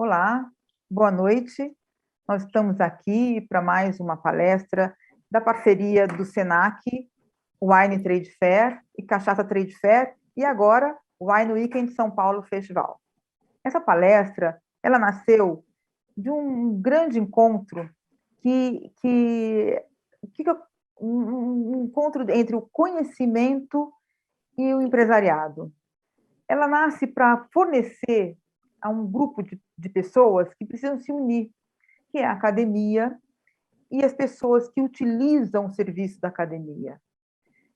Olá, boa noite. Nós estamos aqui para mais uma palestra da parceria do Senac, Wine Trade Fair e Cachaça Trade Fair, e agora o Wine Weekend São Paulo Festival. Essa palestra, ela nasceu de um grande encontro um encontro entre o conhecimento e o empresariado. Ela nasce para fornecer a um grupo de pessoas que precisam se unir, que é a academia e as pessoas que utilizam o serviço da academia.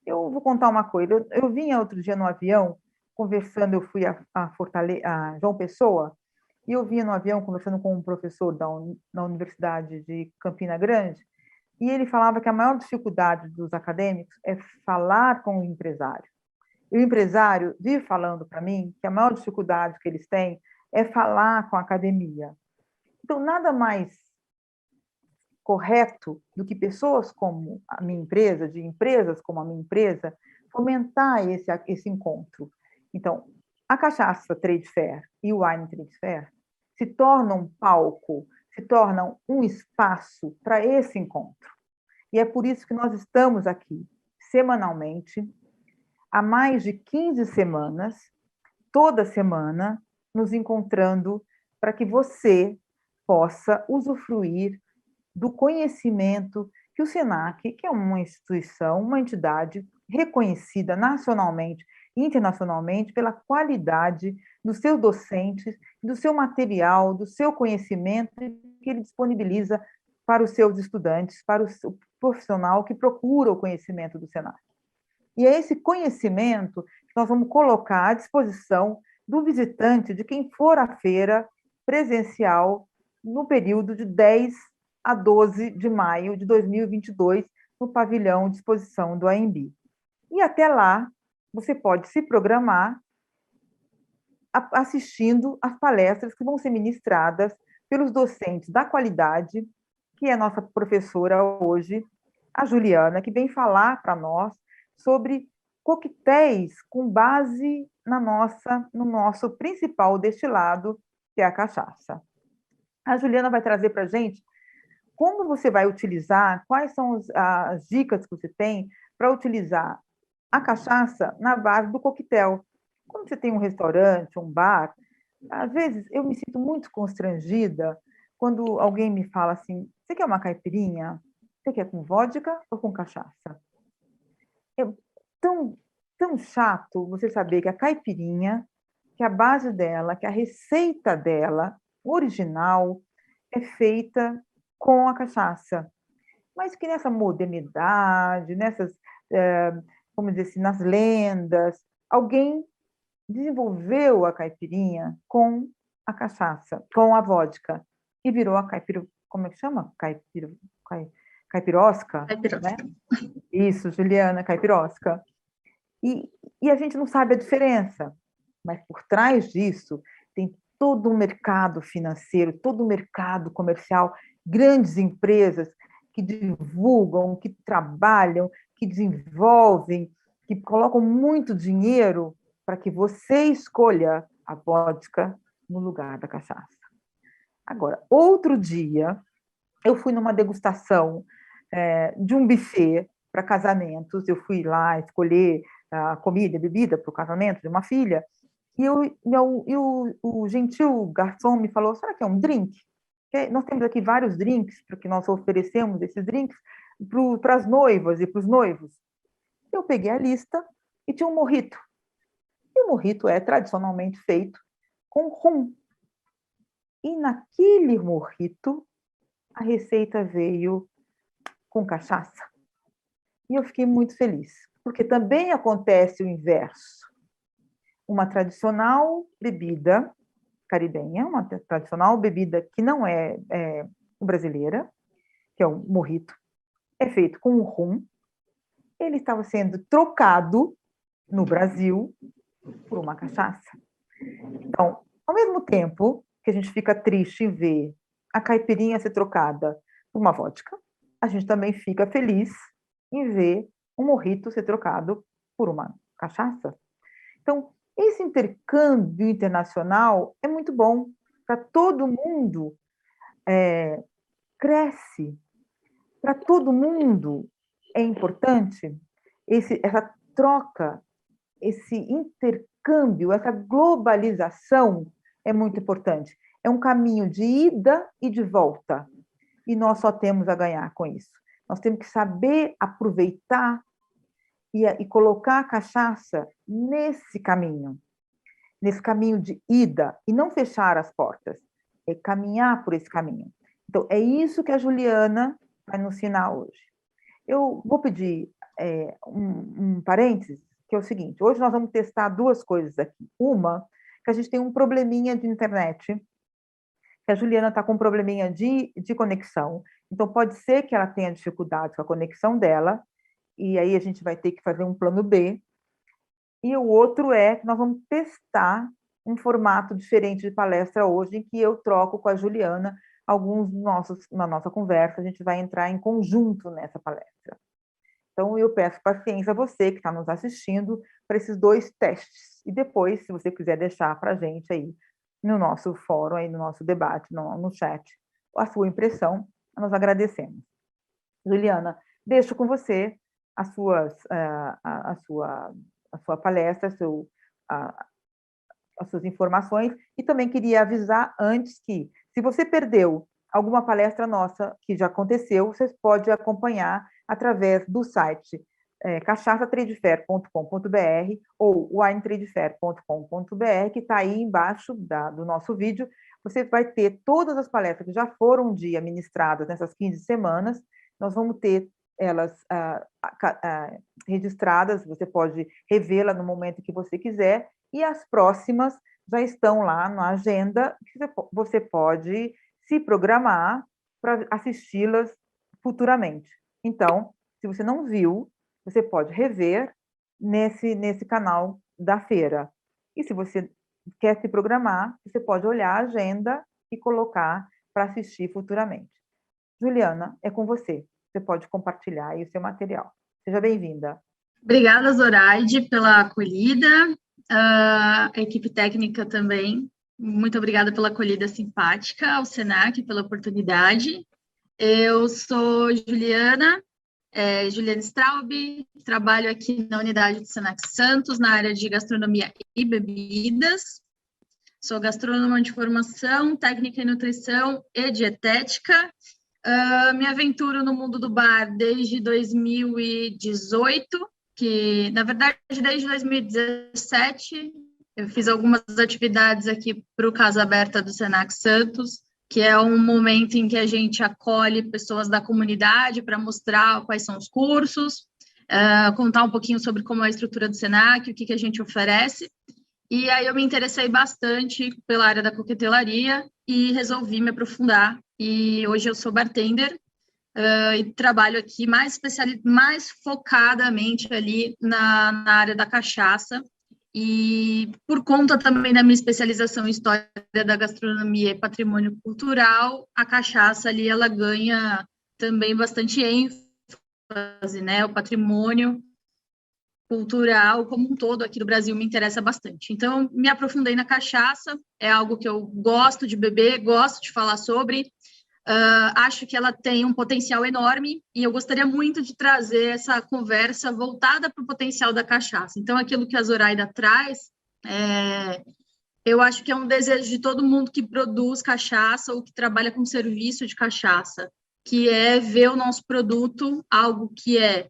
Eu vou contar uma coisa. Eu vinha outro dia no avião, conversando, eu fui a João Pessoa, e eu vinha no avião conversando com um professor da Universidade de Campina Grande, e ele falava que a maior dificuldade dos acadêmicos é falar com o empresário. E o empresário vive falando para mim que a maior dificuldade que eles têm é falar com a academia. Então, nada mais correto do que pessoas como a minha empresa, de empresas como a minha empresa, fomentar esse encontro. Então, a Cachaça Trade Fair e o Wine Trade Fair se tornam um palco, se tornam um espaço para esse encontro. E é por isso que nós estamos aqui, semanalmente, há mais de 15 semanas, toda semana, nos encontrando para que você possa usufruir do conhecimento que o SENAC, que é uma instituição, uma entidade reconhecida nacionalmente e internacionalmente pela qualidade dos seus docentes, do seu material, do seu conhecimento que ele disponibiliza para os seus estudantes, para o profissional que procura o conhecimento do SENAC. E é esse conhecimento que nós vamos colocar à disposição do visitante, de quem for à feira presencial, no período de 10 a 12 de maio de 2022, no pavilhão de exposição do AMB. E até lá, você pode se programar assistindo às palestras que vão ser ministradas pelos docentes da qualidade, que é a nossa professora hoje, a Juliana, que vem falar para nós sobre coquetéis com base no nosso principal destilado, que é a cachaça. A Juliana vai trazer para a gente como você vai utilizar, quais são as dicas que você tem para utilizar a cachaça na base do coquetel. Quando você tem um restaurante, um bar, às vezes eu me sinto muito constrangida quando alguém me fala assim, você quer uma caipirinha? Você quer com vodka ou com cachaça? É tão chato você saber que a caipirinha, que a base dela, que a receita dela, original, é feita com a cachaça. Mas que nessa modernidade, vamos dizer assim, nas lendas, alguém desenvolveu a caipirinha com a cachaça, com a vodka, e virou a como é que chama? Caipirosca, né? Isso, Juliana, caipirosca. E a gente não sabe a diferença, mas por trás disso tem todo um mercado financeiro, todo um mercado comercial, grandes empresas que divulgam, que trabalham, que desenvolvem, que colocam muito dinheiro para que você escolha a vodka no lugar da cachaça. Agora, outro dia, eu fui numa degustação de um buffet para casamentos, eu fui lá escolher a comida e bebida para o casamento de uma filha, e o gentil garçom me falou, será que é um drink? Porque nós temos aqui vários drinks, porque nós oferecemos esses drinks para as noivas e para os noivos. Eu peguei a lista e tinha um mojito. E o mojito é tradicionalmente feito com rum. E naquele mojito, a receita veio com cachaça. E eu fiquei muito feliz, porque também acontece o inverso. Uma tradicional bebida caribenha, uma tradicional bebida que não é brasileira, que é o mojito, é feito com o rum. Ele estava sendo trocado no Brasil por uma cachaça. Então, ao mesmo tempo que a gente fica triste em ver a caipirinha ser trocada por uma vodka, a gente também fica feliz em ver um mojito ser trocado por uma cachaça. Então, esse intercâmbio internacional é muito bom para todo mundo cresce, para todo mundo é importante essa troca, esse intercâmbio, essa globalização é muito importante. É um caminho de ida e de volta. E nós só temos a ganhar com isso. Nós temos que saber aproveitar e colocar a cachaça nesse caminho de ida, e não fechar as portas, é caminhar por esse caminho. Então, é isso que a Juliana vai nos ensinar hoje. Eu vou pedir um parênteses, que é o seguinte: hoje nós vamos testar duas coisas aqui. Uma, que a gente tem um probleminha de internet, que a Juliana está com um probleminha de conexão, então pode ser que ela tenha dificuldade com a conexão dela, e aí a gente vai ter que fazer um plano B. E o outro é que nós vamos testar um formato diferente de palestra hoje, em que eu troco com a Juliana alguns na nossa conversa, a gente vai entrar em conjunto nessa palestra. Então, eu peço paciência a você que está nos assistindo para esses dois testes. E depois, se você quiser deixar para a gente aí no nosso fórum, aí no nosso debate, no chat, a sua impressão, nós agradecemos. Juliana, deixo com você a sua palestra, as suas informações, e também queria avisar antes que, se você perdeu alguma palestra nossa que já aconteceu, você pode acompanhar através do site cachaçatradefair.com.br ou winetradefair.com.br, que está aí embaixo do nosso vídeo. Você vai ter todas as palestras que já foram um dia ministradas nessas 15 semanas, nós vamos ter elas registradas, você pode revê-la no momento que você quiser, e as próximas já estão lá na agenda, que você pode se programar para assisti-las futuramente. Então, se você não viu, você pode rever nesse canal da feira. E se você quer se programar, você pode olhar a agenda e colocar para assistir futuramente. Juliana, é com você. Você pode compartilhar aí o seu material. Seja bem-vinda. Obrigada, Zoraide, pela acolhida. A equipe técnica também. Muito obrigada pela acolhida simpática, ao Senac, pela oportunidade. Eu sou Juliana Straub, trabalho aqui na unidade do Senac Santos, na área de gastronomia e bebidas. Sou gastrônoma de formação, técnica em nutrição e dietética. Me aventuro no mundo do bar desde 2018, que, na verdade, desde 2017, eu fiz algumas atividades aqui para o Casa Aberta do Senac Santos, que é um momento em que a gente acolhe pessoas da comunidade para mostrar quais são os cursos, contar um pouquinho sobre como é a estrutura do Senac, o que a gente oferece. E aí eu me interessei bastante pela área da coquetelaria e resolvi me aprofundar. E hoje eu sou bartender e trabalho aqui mais focadamente ali na área da cachaça. E por conta também da minha especialização em História da Gastronomia e Patrimônio Cultural, a cachaça ali ela ganha também bastante ênfase, né? O patrimônio cultural como um todo aqui do Brasil me interessa bastante. Então, me aprofundei na cachaça, é algo que eu gosto de beber, gosto de falar sobre, acho que ela tem um potencial enorme e eu gostaria muito de trazer essa conversa voltada para o potencial da cachaça. Então, aquilo que a Zoraida traz, eu acho que é um desejo de todo mundo que produz cachaça ou que trabalha com serviço de cachaça, que é ver o nosso produto, algo que é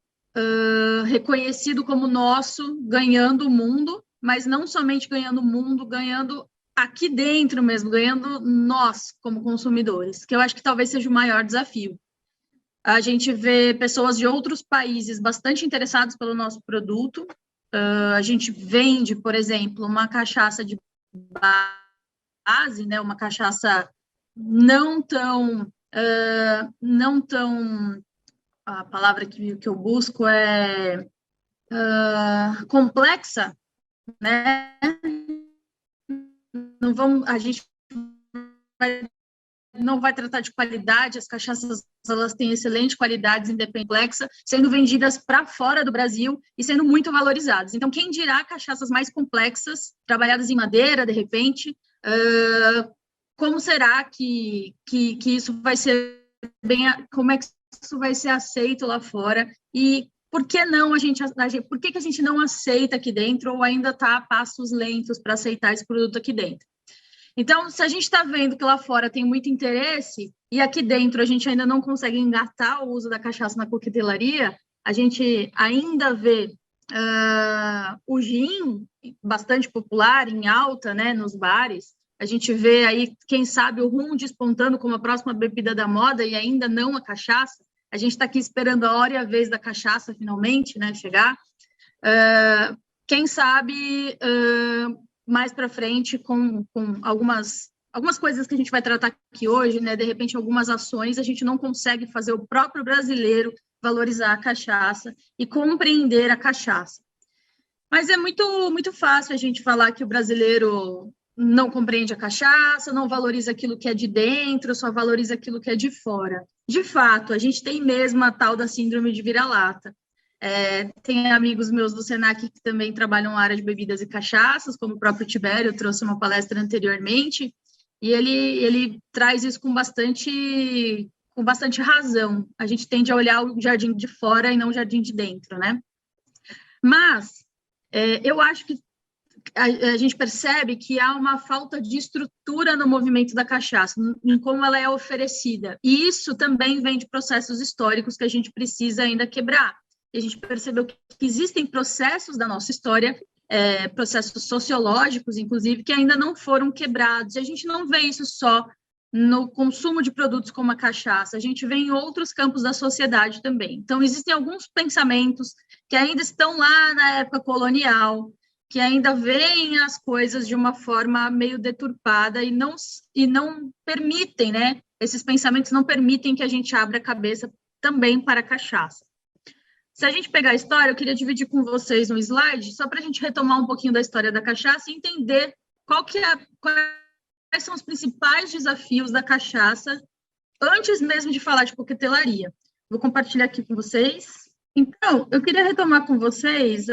reconhecido como nosso, ganhando o mundo, mas não somente ganhando o mundo, ganhando aqui dentro mesmo, ganhando nós como consumidores, que eu acho que talvez seja o maior desafio. A gente vê pessoas de outros países bastante interessadas pelo nosso produto, a gente vende, por exemplo, uma cachaça de base, né, uma cachaça não tão a palavra que eu busco é complexa, né? A gente não vai tratar de qualidade, as cachaças elas têm excelente qualidade, independente, complexa, sendo vendidas para fora do Brasil e sendo muito valorizadas. Então, quem dirá cachaças mais complexas, trabalhadas em madeira, de repente, como será que isso vai ser como é que isso vai ser aceito lá fora e por que não por que a gente não aceita aqui dentro ou ainda está a passos lentos para aceitar esse produto aqui dentro? Então, se a gente está vendo que lá fora tem muito interesse e aqui dentro a gente ainda não consegue engatar o uso da cachaça na coquetelaria, a gente ainda vê o gin bastante popular, em alta, né, nos bares. A gente vê aí, quem sabe, o rum despontando como a próxima bebida da moda e ainda não a cachaça. A gente está aqui esperando a hora e a vez da cachaça, finalmente, né, chegar. Quem sabe, mais para frente, com algumas coisas que a gente vai tratar aqui hoje, né, de repente, algumas ações, a gente não consegue fazer o próprio brasileiro valorizar a cachaça e compreender a cachaça. Mas é muito fácil a gente falar que o brasileiro não compreende a cachaça, não valoriza aquilo que é de dentro, só valoriza aquilo que é de fora. De fato, a gente tem mesmo a tal da síndrome de vira-lata. Tem amigos meus do Senac que também trabalham na área de bebidas e cachaças, como o próprio Tibério trouxe uma palestra anteriormente, e ele traz isso com bastante razão. A gente tende a olhar o jardim de fora e não o jardim de dentro, né? Mas eu acho que a gente percebe que há uma falta de estrutura no movimento da cachaça, em como ela é oferecida. E isso também vem de processos históricos que a gente precisa ainda quebrar. E a gente percebeu que existem processos da nossa história, processos sociológicos, inclusive, que ainda não foram quebrados. E a gente não vê isso só no consumo de produtos como a cachaça, a gente vê em outros campos da sociedade também. Então, existem alguns pensamentos que ainda estão lá na época colonial, que ainda veem as coisas de uma forma meio deturpada e não permitem, né? Esses pensamentos não permitem que a gente abra a cabeça também para a cachaça. Se a gente pegar a história, eu queria dividir com vocês um slide, só para a gente retomar um pouquinho da história da cachaça e entender quais são os principais desafios da cachaça, antes mesmo de falar de coquetelaria. Vou compartilhar aqui com vocês. Então, eu queria retomar com vocês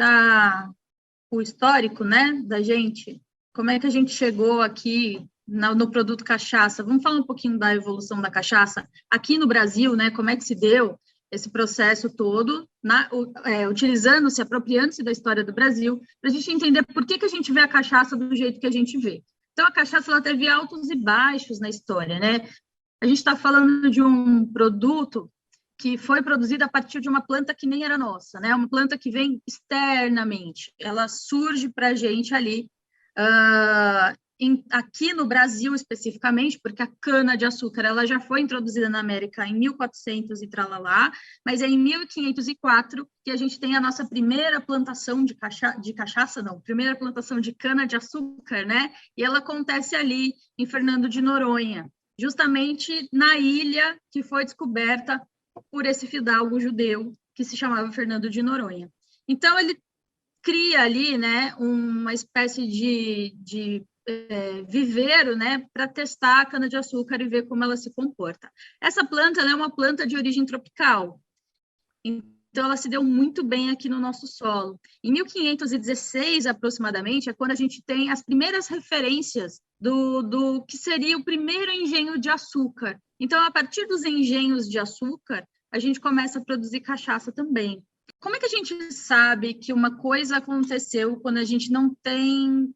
o histórico, né, da gente, como é que a gente chegou aqui no produto cachaça. Vamos falar um pouquinho da evolução da cachaça aqui no Brasil, né, como é que se deu esse processo todo, utilizando-se, apropriando-se da história do Brasil, para a gente entender por que a gente vê a cachaça do jeito que a gente vê. Então, a cachaça ela teve altos e baixos na história, né? A gente está falando de um produto que foi produzido a partir de uma planta que nem era nossa, né? Uma planta que vem externamente. Ela surge para a gente ali, aqui no Brasil especificamente, porque a cana-de-açúcar ela já foi introduzida na América em 1400 e tralalá, mas é em 1504 que a gente tem a nossa primeira plantação primeira plantação de cana-de-açúcar, né? E ela acontece ali em Fernando de Noronha, justamente na ilha que foi descoberta por esse fidalgo judeu que se chamava Fernando de Noronha. Então, ele cria ali, né, uma espécie de viveiro, né, para testar a cana-de-açúcar e ver como ela se comporta. Essa planta ela é uma planta de origem tropical, então ela se deu muito bem aqui no nosso solo. Em 1516, aproximadamente, é quando a gente tem as primeiras referências do que seria o primeiro engenho de açúcar. Então, a partir dos engenhos de açúcar, a gente começa a produzir cachaça também. Como é que a gente sabe que uma coisa aconteceu quando a gente não tem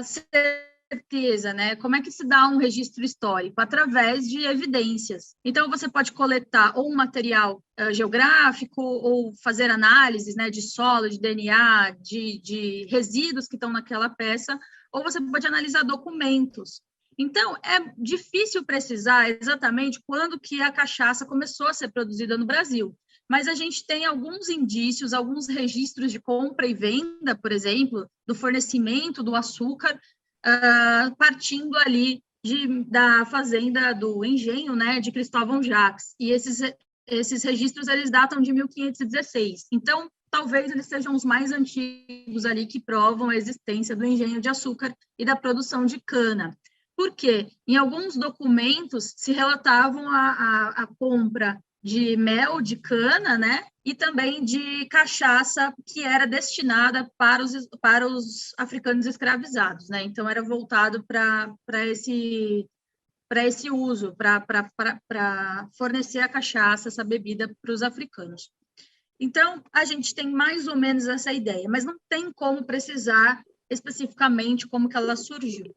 certeza, né? Como é que se dá um registro histórico? Através de evidências. Então, você pode coletar ou um material geográfico ou fazer análises, né, de solo, de DNA, de resíduos que estão naquela peça, ou você pode analisar documentos. Então, é difícil precisar exatamente quando que a cachaça começou a ser produzida no Brasil, mas a gente tem alguns indícios, alguns registros de compra e venda, por exemplo, do fornecimento do açúcar, partindo ali da fazenda do engenho, né, de Cristóvão Jacques, e esses registros eles datam de 1516. Então, talvez eles sejam os mais antigos ali que provam a existência do engenho de açúcar e da produção de cana. Porque em alguns documentos se relatavam a compra de mel de cana, né, e também de cachaça que era destinada para os africanos escravizados, né? Então, era voltado para esse uso, para fornecer a cachaça, essa bebida para os africanos. Então, a gente tem mais ou menos essa ideia, mas não tem como precisar especificamente como que ela surgiu.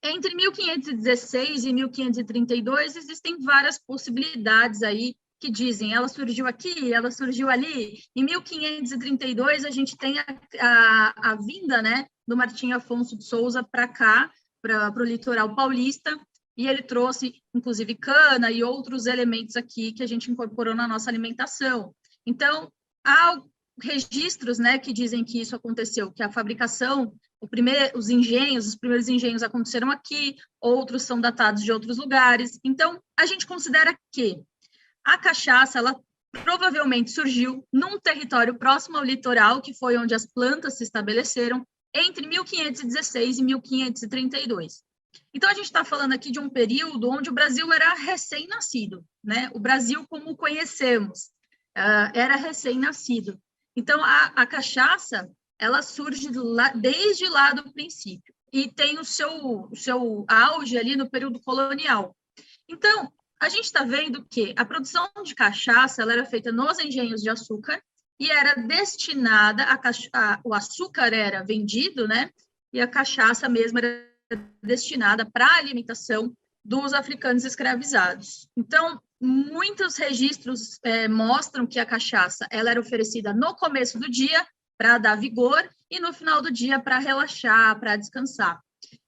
Entre 1516 e 1532, existem várias possibilidades aí que dizem, ela surgiu aqui, ela surgiu ali. Em 1532, a gente tem a vinda, né, do Martim Afonso de Souza para cá, para o litoral paulista, e ele trouxe, inclusive, cana e outros elementos aqui que a gente incorporou na nossa alimentação. Então, há registros, né, que dizem que isso aconteceu, que a fabricação, os primeiros engenhos aconteceram aqui, outros são datados de outros lugares. Então, a gente considera que a cachaça, ela provavelmente surgiu num território próximo ao litoral, que foi onde as plantas se estabeleceram, entre 1516 e 1532. Então, a gente está falando aqui de um período onde o Brasil era recém-nascido, né? O Brasil, como conhecemos, era recém-nascido. Então, a cachaça, ela surge desde lá do princípio e tem o seu auge ali no período colonial. Então, a gente está vendo que a produção de cachaça ela era feita nos engenhos de açúcar e era destinada, o açúcar era vendido, né? E a cachaça mesmo era destinada para a alimentação dos africanos escravizados. Então, muitos registros mostram que a cachaça ela era oferecida no começo do dia para dar vigor e no final do dia para relaxar, para descansar.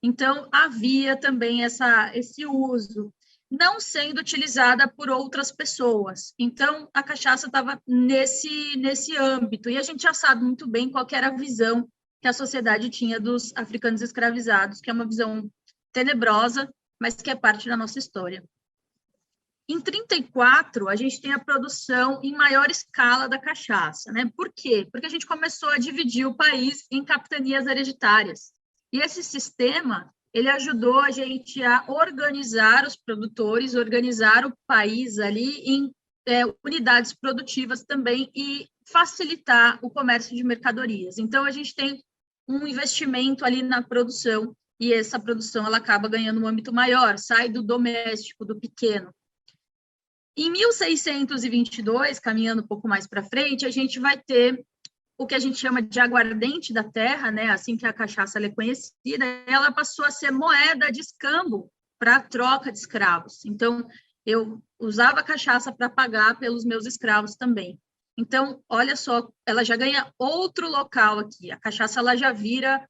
Então, havia também esse uso, não sendo utilizada por outras pessoas. Então, a cachaça estava nesse âmbito, e a gente já sabe muito bem qual que era a visão que a sociedade tinha dos africanos escravizados, que é uma visão tenebrosa, mas que é parte da nossa história. Em 34, a gente tem a produção em maior escala da cachaça, né? Por quê? Porque a gente começou a dividir o país em capitanias hereditárias. E esse sistema, ele ajudou a gente a organizar os produtores, organizar o país ali em unidades produtivas também e facilitar o comércio de mercadorias. Então, a gente tem um investimento ali na produção e essa produção ela acaba ganhando um âmbito maior, sai do doméstico, do pequeno. Em 1622, caminhando um pouco mais para frente, a gente vai ter o que a gente chama de aguardente da terra, né? Assim que a cachaça ela é conhecida, ela passou a ser moeda de escambo para a troca de escravos. Então, eu usava a cachaça para pagar pelos meus escravos também. Então, olha só, ela já ganha outro local aqui. A cachaça ela já vira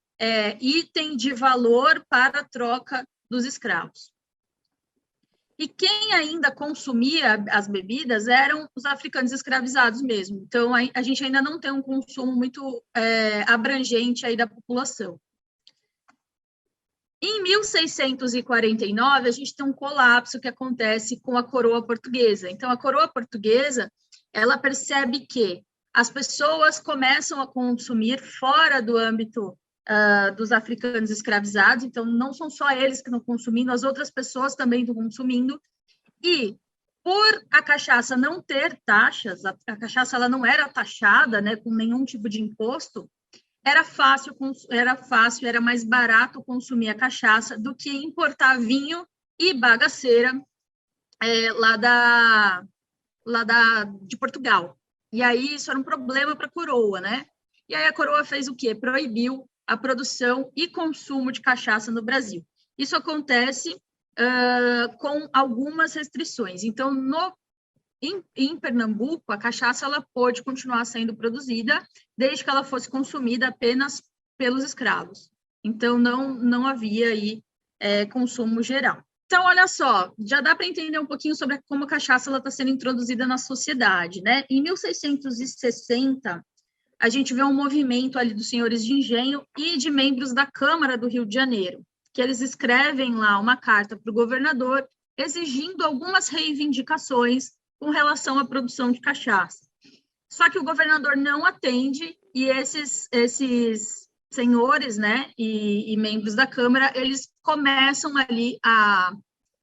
item de valor para a troca dos escravos. E quem ainda consumia as bebidas eram os africanos escravizados mesmo. Então, a gente ainda não tem um consumo muito abrangente aí da população. Em 1649, a gente tem um colapso que acontece com a coroa portuguesa. Então, a coroa portuguesa, ela percebe que as pessoas começam a consumir fora do âmbito dos africanos escravizados, então não são só eles que estão consumindo, as outras pessoas também estão consumindo, e por a cachaça não ter taxas, a cachaça ela não era taxada, né, com nenhum tipo de imposto, era fácil, era mais barato consumir a cachaça do que importar vinho e bagaceira de Portugal. E aí isso era um problema para a coroa, né? E aí a coroa fez o quê? Proibiu a produção e consumo de cachaça no Brasil. Isso acontece com algumas restrições. Então, em Pernambuco, a cachaça ela pôde continuar sendo produzida desde que ela fosse consumida apenas pelos escravos. Então, não havia aí consumo geral. Então, olha só, já dá para entender um pouquinho sobre como a cachaça está sendo introduzida na sociedade, né? Em 1660, a gente vê um movimento ali dos senhores de engenho e de membros da Câmara do Rio de Janeiro, que eles escrevem lá uma carta para o governador exigindo algumas reivindicações com relação à produção de cachaça. Só que o governador não atende e esses senhores, né, e membros da Câmara, eles começam ali a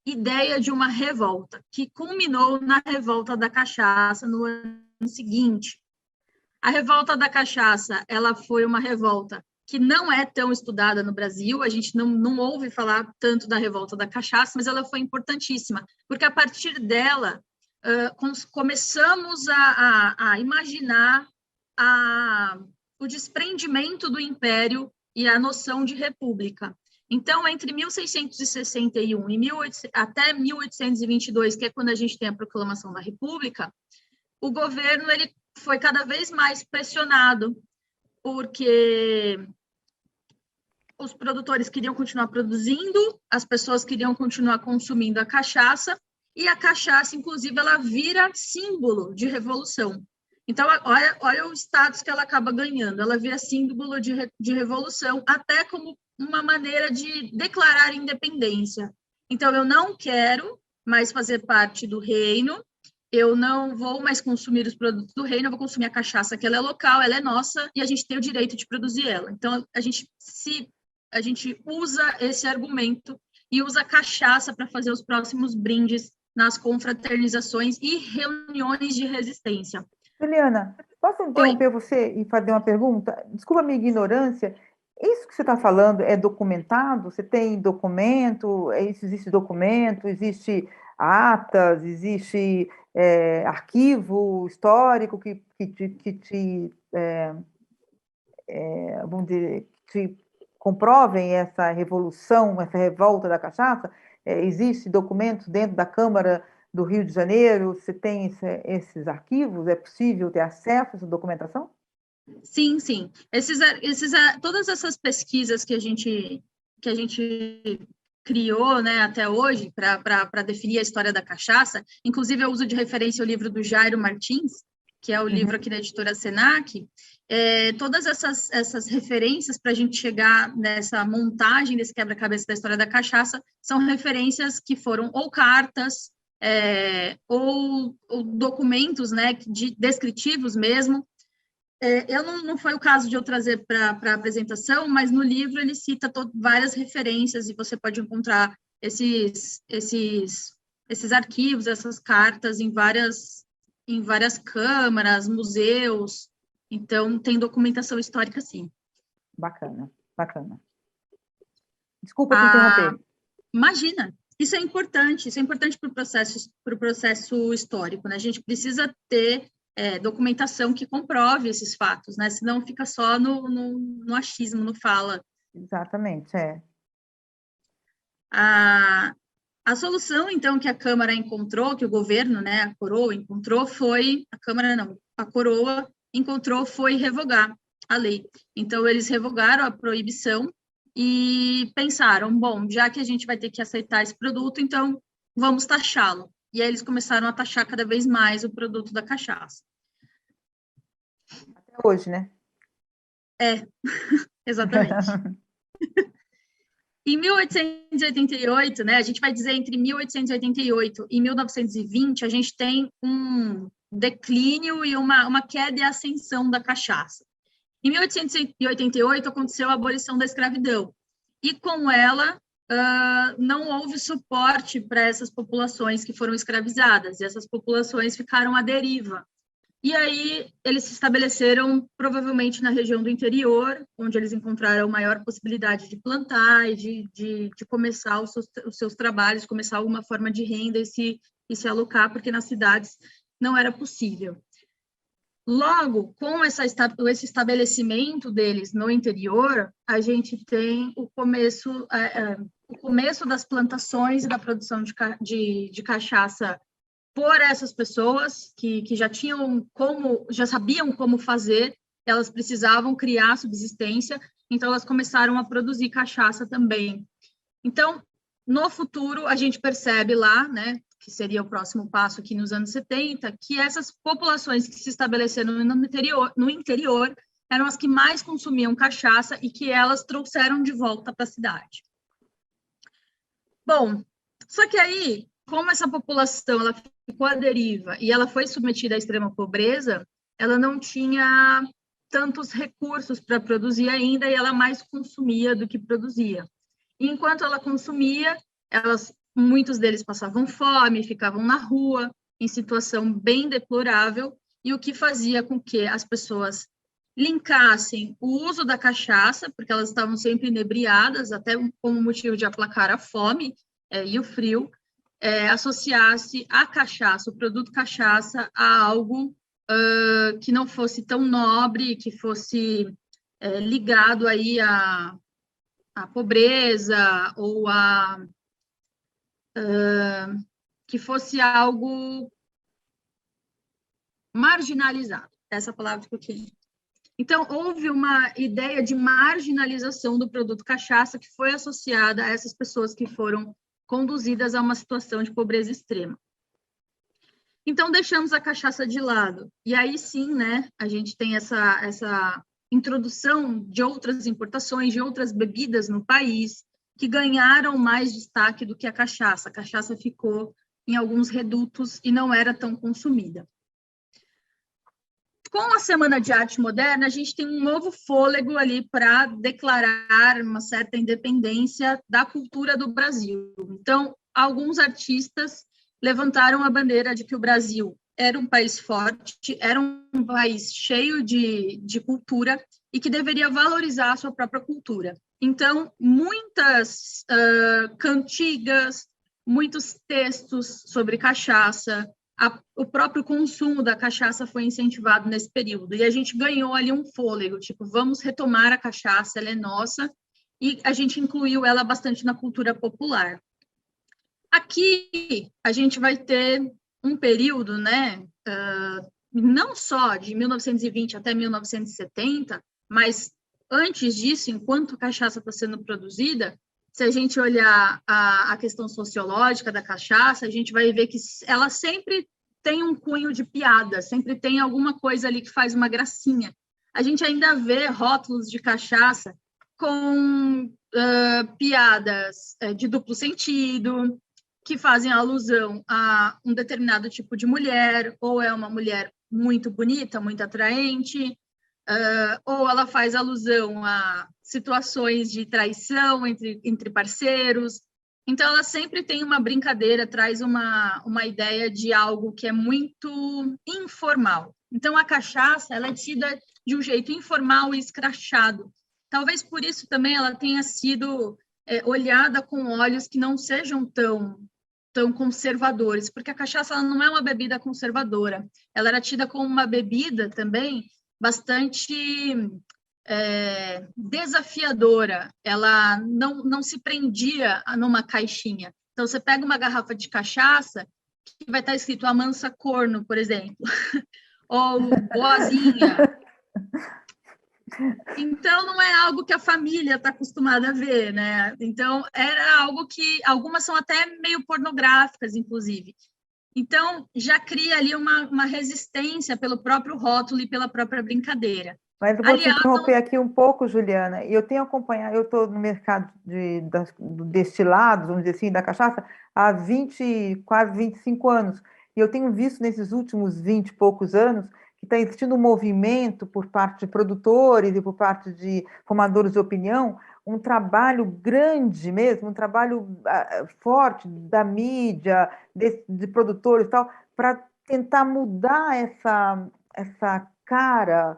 ideia de uma revolta, que culminou na revolta da cachaça no ano seguinte: a revolta da cachaça, ela foi uma revolta que não é tão estudada no Brasil, a gente não ouve falar tanto da revolta da cachaça, mas ela foi importantíssima, porque a partir dela começamos a imaginar o desprendimento do império e a noção de república. Então, entre 1661 e até 1822, que é quando a gente tem a proclamação da República, o governo ele foi cada vez mais pressionado, porque os produtores queriam continuar produzindo, as pessoas queriam continuar consumindo a cachaça, e a cachaça, inclusive, ela vira símbolo de revolução. Então, olha o status que ela acaba ganhando. Ela vira símbolo de revolução, até como uma maneira de declarar independência. Então, eu não quero mais fazer parte do reino, eu não vou mais consumir os produtos do reino, eu vou consumir a cachaça, que ela é local, ela é nossa, e a gente tem o direito de produzir ela. Então, a gente usa esse argumento e usa a cachaça para fazer os próximos brindes nas confraternizações e reuniões de resistência. Juliana, posso interromper você e fazer uma pergunta? Desculpa a minha ignorância. Isso que você está falando é documentado? Você tem documento? Existe documento? Existe atas? Existe arquivo histórico que vamos dizer, que comprovem essa revolução, essa revolta da cachaça? Existe documentos dentro da Câmara do Rio de Janeiro? Você tem esses arquivos? É possível ter acesso a essa documentação? Sim, sim. Todas essas pesquisas que a gente criou, né, até hoje para definir a história da cachaça, inclusive eu uso de referência o livro do Jairo Martins, que é o livro aqui da editora Senac, todas essas referências para a gente chegar nessa montagem desse quebra-cabeça da história da cachaça são referências que foram ou cartas, ou documentos, né, descritivos mesmo. Não foi o caso de eu trazer para a apresentação, mas no livro ele cita várias referências e você pode encontrar esses arquivos, essas cartas em várias câmaras, museus. Então, tem documentação histórica, sim. Bacana, bacana. Desculpa te interromper. Imagina, isso é importante para o processo histórico, né? A gente precisa ter documentação que comprove esses fatos, né? Senão fica só no achismo, no fala. Exatamente, A solução, então, que a Câmara encontrou, que o governo, né, a coroa encontrou, a coroa encontrou foi revogar a lei. Então, eles revogaram a proibição e pensaram, bom, já que a gente vai ter que aceitar esse produto, então vamos taxá-lo. E aí eles começaram a taxar cada vez mais o produto da cachaça. Até hoje, né? Exatamente. Em 1888, né, a gente vai dizer entre 1888 e 1920, a gente tem um declínio e uma queda e ascensão da cachaça. Em 1888, aconteceu a abolição da escravidão, e com ela não houve suporte para essas populações que foram escravizadas, e essas populações ficaram à deriva. E aí eles se estabeleceram provavelmente na região do interior, onde eles encontraram maior possibilidade de plantar e de começar os seus trabalhos, começar alguma forma de renda e se alocar, porque nas cidades não era possível. Logo, com esse estabelecimento deles no interior, a gente tem o começo das plantações e da produção de cachaça por essas pessoas que já sabiam como fazer, elas precisavam criar subsistência, então elas começaram a produzir cachaça também. Então, no futuro, a gente percebe lá, né, que seria o próximo passo aqui nos anos 70, que essas populações que se estabeleceram no interior eram as que mais consumiam cachaça e que elas trouxeram de volta para a cidade. Bom, só que aí, como essa população ela ficou à deriva e ela foi submetida à extrema pobreza, ela não tinha tantos recursos para produzir ainda e ela mais consumia do que produzia. E enquanto ela consumia, muitos deles passavam fome, ficavam na rua, em situação bem deplorável, e o que fazia com que as pessoas linkassem o uso da cachaça, porque elas estavam sempre inebriadas, até como motivo de aplacar a fome e o frio, associasse a cachaça, o produto cachaça, a algo que não fosse tão nobre, que fosse ligado aí à pobreza ou que fosse algo marginalizado. Essa é a palavra que eu queria. Então, houve uma ideia de marginalização do produto cachaça que foi associada a essas pessoas que foram conduzidas a uma situação de pobreza extrema. Então, deixamos a cachaça de lado. E aí sim, né, a gente tem essa introdução de outras importações, de outras bebidas no país, que ganharam mais destaque do que a cachaça. A cachaça ficou em alguns redutos e não era tão consumida. Com a Semana de Arte Moderna, a gente tem um novo fôlego ali para declarar uma certa independência da cultura do Brasil. Então, alguns artistas levantaram a bandeira de que o Brasil era um país forte, era um país cheio de cultura e que deveria valorizar a sua própria cultura. Então, muitas cantigas, muitos textos sobre cachaça, o próprio consumo da cachaça foi incentivado nesse período, e a gente ganhou ali um fôlego, tipo, vamos retomar a cachaça, ela é nossa, e a gente incluiu ela bastante na cultura popular. Aqui, a gente vai ter um período, né, não só de 1920 até 1970, mas antes disso, enquanto a cachaça está sendo produzida, se a gente olhar a questão sociológica da cachaça, a gente vai ver que ela sempre tem um cunho de piada, sempre tem alguma coisa ali que faz uma gracinha. A gente ainda vê rótulos de cachaça com piadas de duplo sentido, que fazem alusão a um determinado tipo de mulher, ou é uma mulher muito bonita, muito atraente, ou ela faz alusão a situações de traição entre parceiros. Então, ela sempre tem uma brincadeira, traz uma ideia de algo que é muito informal. Então, a cachaça ela é tida de um jeito informal e escrachado. Talvez por isso também ela tenha sido olhada com olhos que não sejam tão conservadores, porque a cachaça ela não é uma bebida conservadora. Ela era tida como uma bebida também bastante desafiadora, ela não se prendia numa caixinha. Então, você pega uma garrafa de cachaça, que vai estar escrito Amansa Corno, por exemplo, ou Boazinha. Então, não é algo que a família está acostumada a ver, né? Então, era algo que algumas são até meio pornográficas, inclusive. Então, já cria ali uma resistência pelo próprio rótulo e pela própria brincadeira. Mas eu vou te interromper aqui um pouco, Juliana. Eu tenho acompanhado, eu estou no mercado do destilado, vamos dizer assim, da cachaça, há quase 25 anos. E eu tenho visto nesses últimos 20 e poucos anos que está existindo um movimento por parte de produtores e por parte de formadores de opinião, um trabalho grande mesmo, um trabalho forte da mídia, de produtores e tal, para tentar mudar essa cara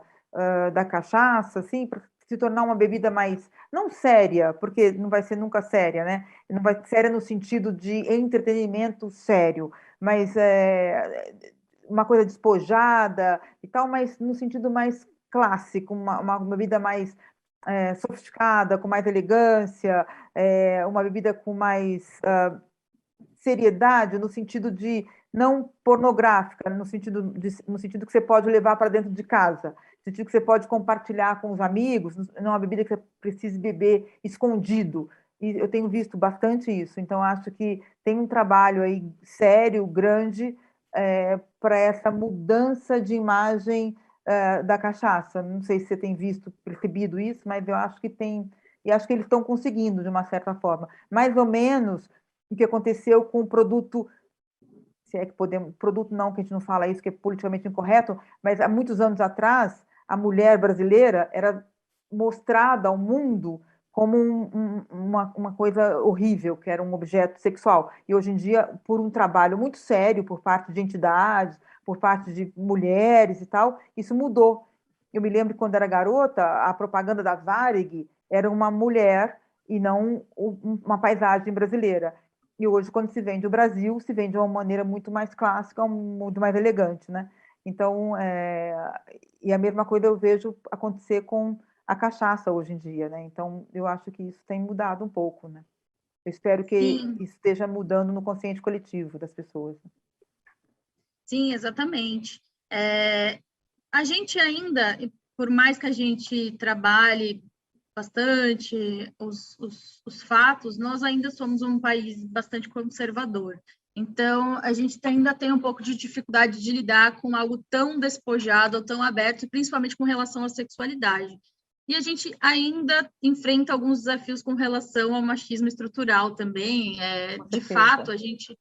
da cachaça, assim, para se tornar uma bebida mais, não séria, porque não vai ser nunca séria, né? Não vai ser séria no sentido de entretenimento sério, mas uma coisa despojada e tal, mas no sentido mais clássico, uma bebida mais sofisticada, com mais elegância, uma bebida com mais seriedade, no sentido de não pornográfica, no sentido que você pode levar para dentro de casa, no sentido que você pode compartilhar com os amigos, não é uma bebida que você precise beber escondido. E eu tenho visto bastante isso, então acho que tem um trabalho aí sério, grande, para essa mudança de imagem da cachaça. Não sei se você tem visto, percebido isso, mas eu acho que tem, e acho que eles estão conseguindo, de uma certa forma. Mais ou menos o que aconteceu com o produto, se é que podemos, produto não, que a gente não fala isso, que é politicamente incorreto, mas há muitos anos atrás, a mulher brasileira era mostrada ao mundo como uma coisa horrível, que era um objeto sexual. E hoje em dia, por um trabalho muito sério por parte de entidades, por parte de mulheres e tal, isso mudou. Eu me lembro que quando era garota, a propaganda da Varig era uma mulher e não uma paisagem brasileira. E hoje, quando se vende o Brasil, se vende de uma maneira muito mais clássica, muito mais elegante, né? Então, e a mesma coisa eu vejo acontecer com a cachaça hoje em dia, né? Então, eu acho que isso tem mudado um pouco, né? Eu espero que Sim, isso esteja mudando no consciente coletivo das pessoas. sim, exatamente. A gente ainda, por mais que a gente trabalhe bastante os fatos, nós ainda somos um país bastante conservador. Então, a gente ainda tem um pouco de dificuldade de lidar com algo tão despojado ou tão aberto, principalmente com relação à sexualidade. E a gente ainda enfrenta alguns desafios com relação ao machismo estrutural também. Com De certeza. fato, a gente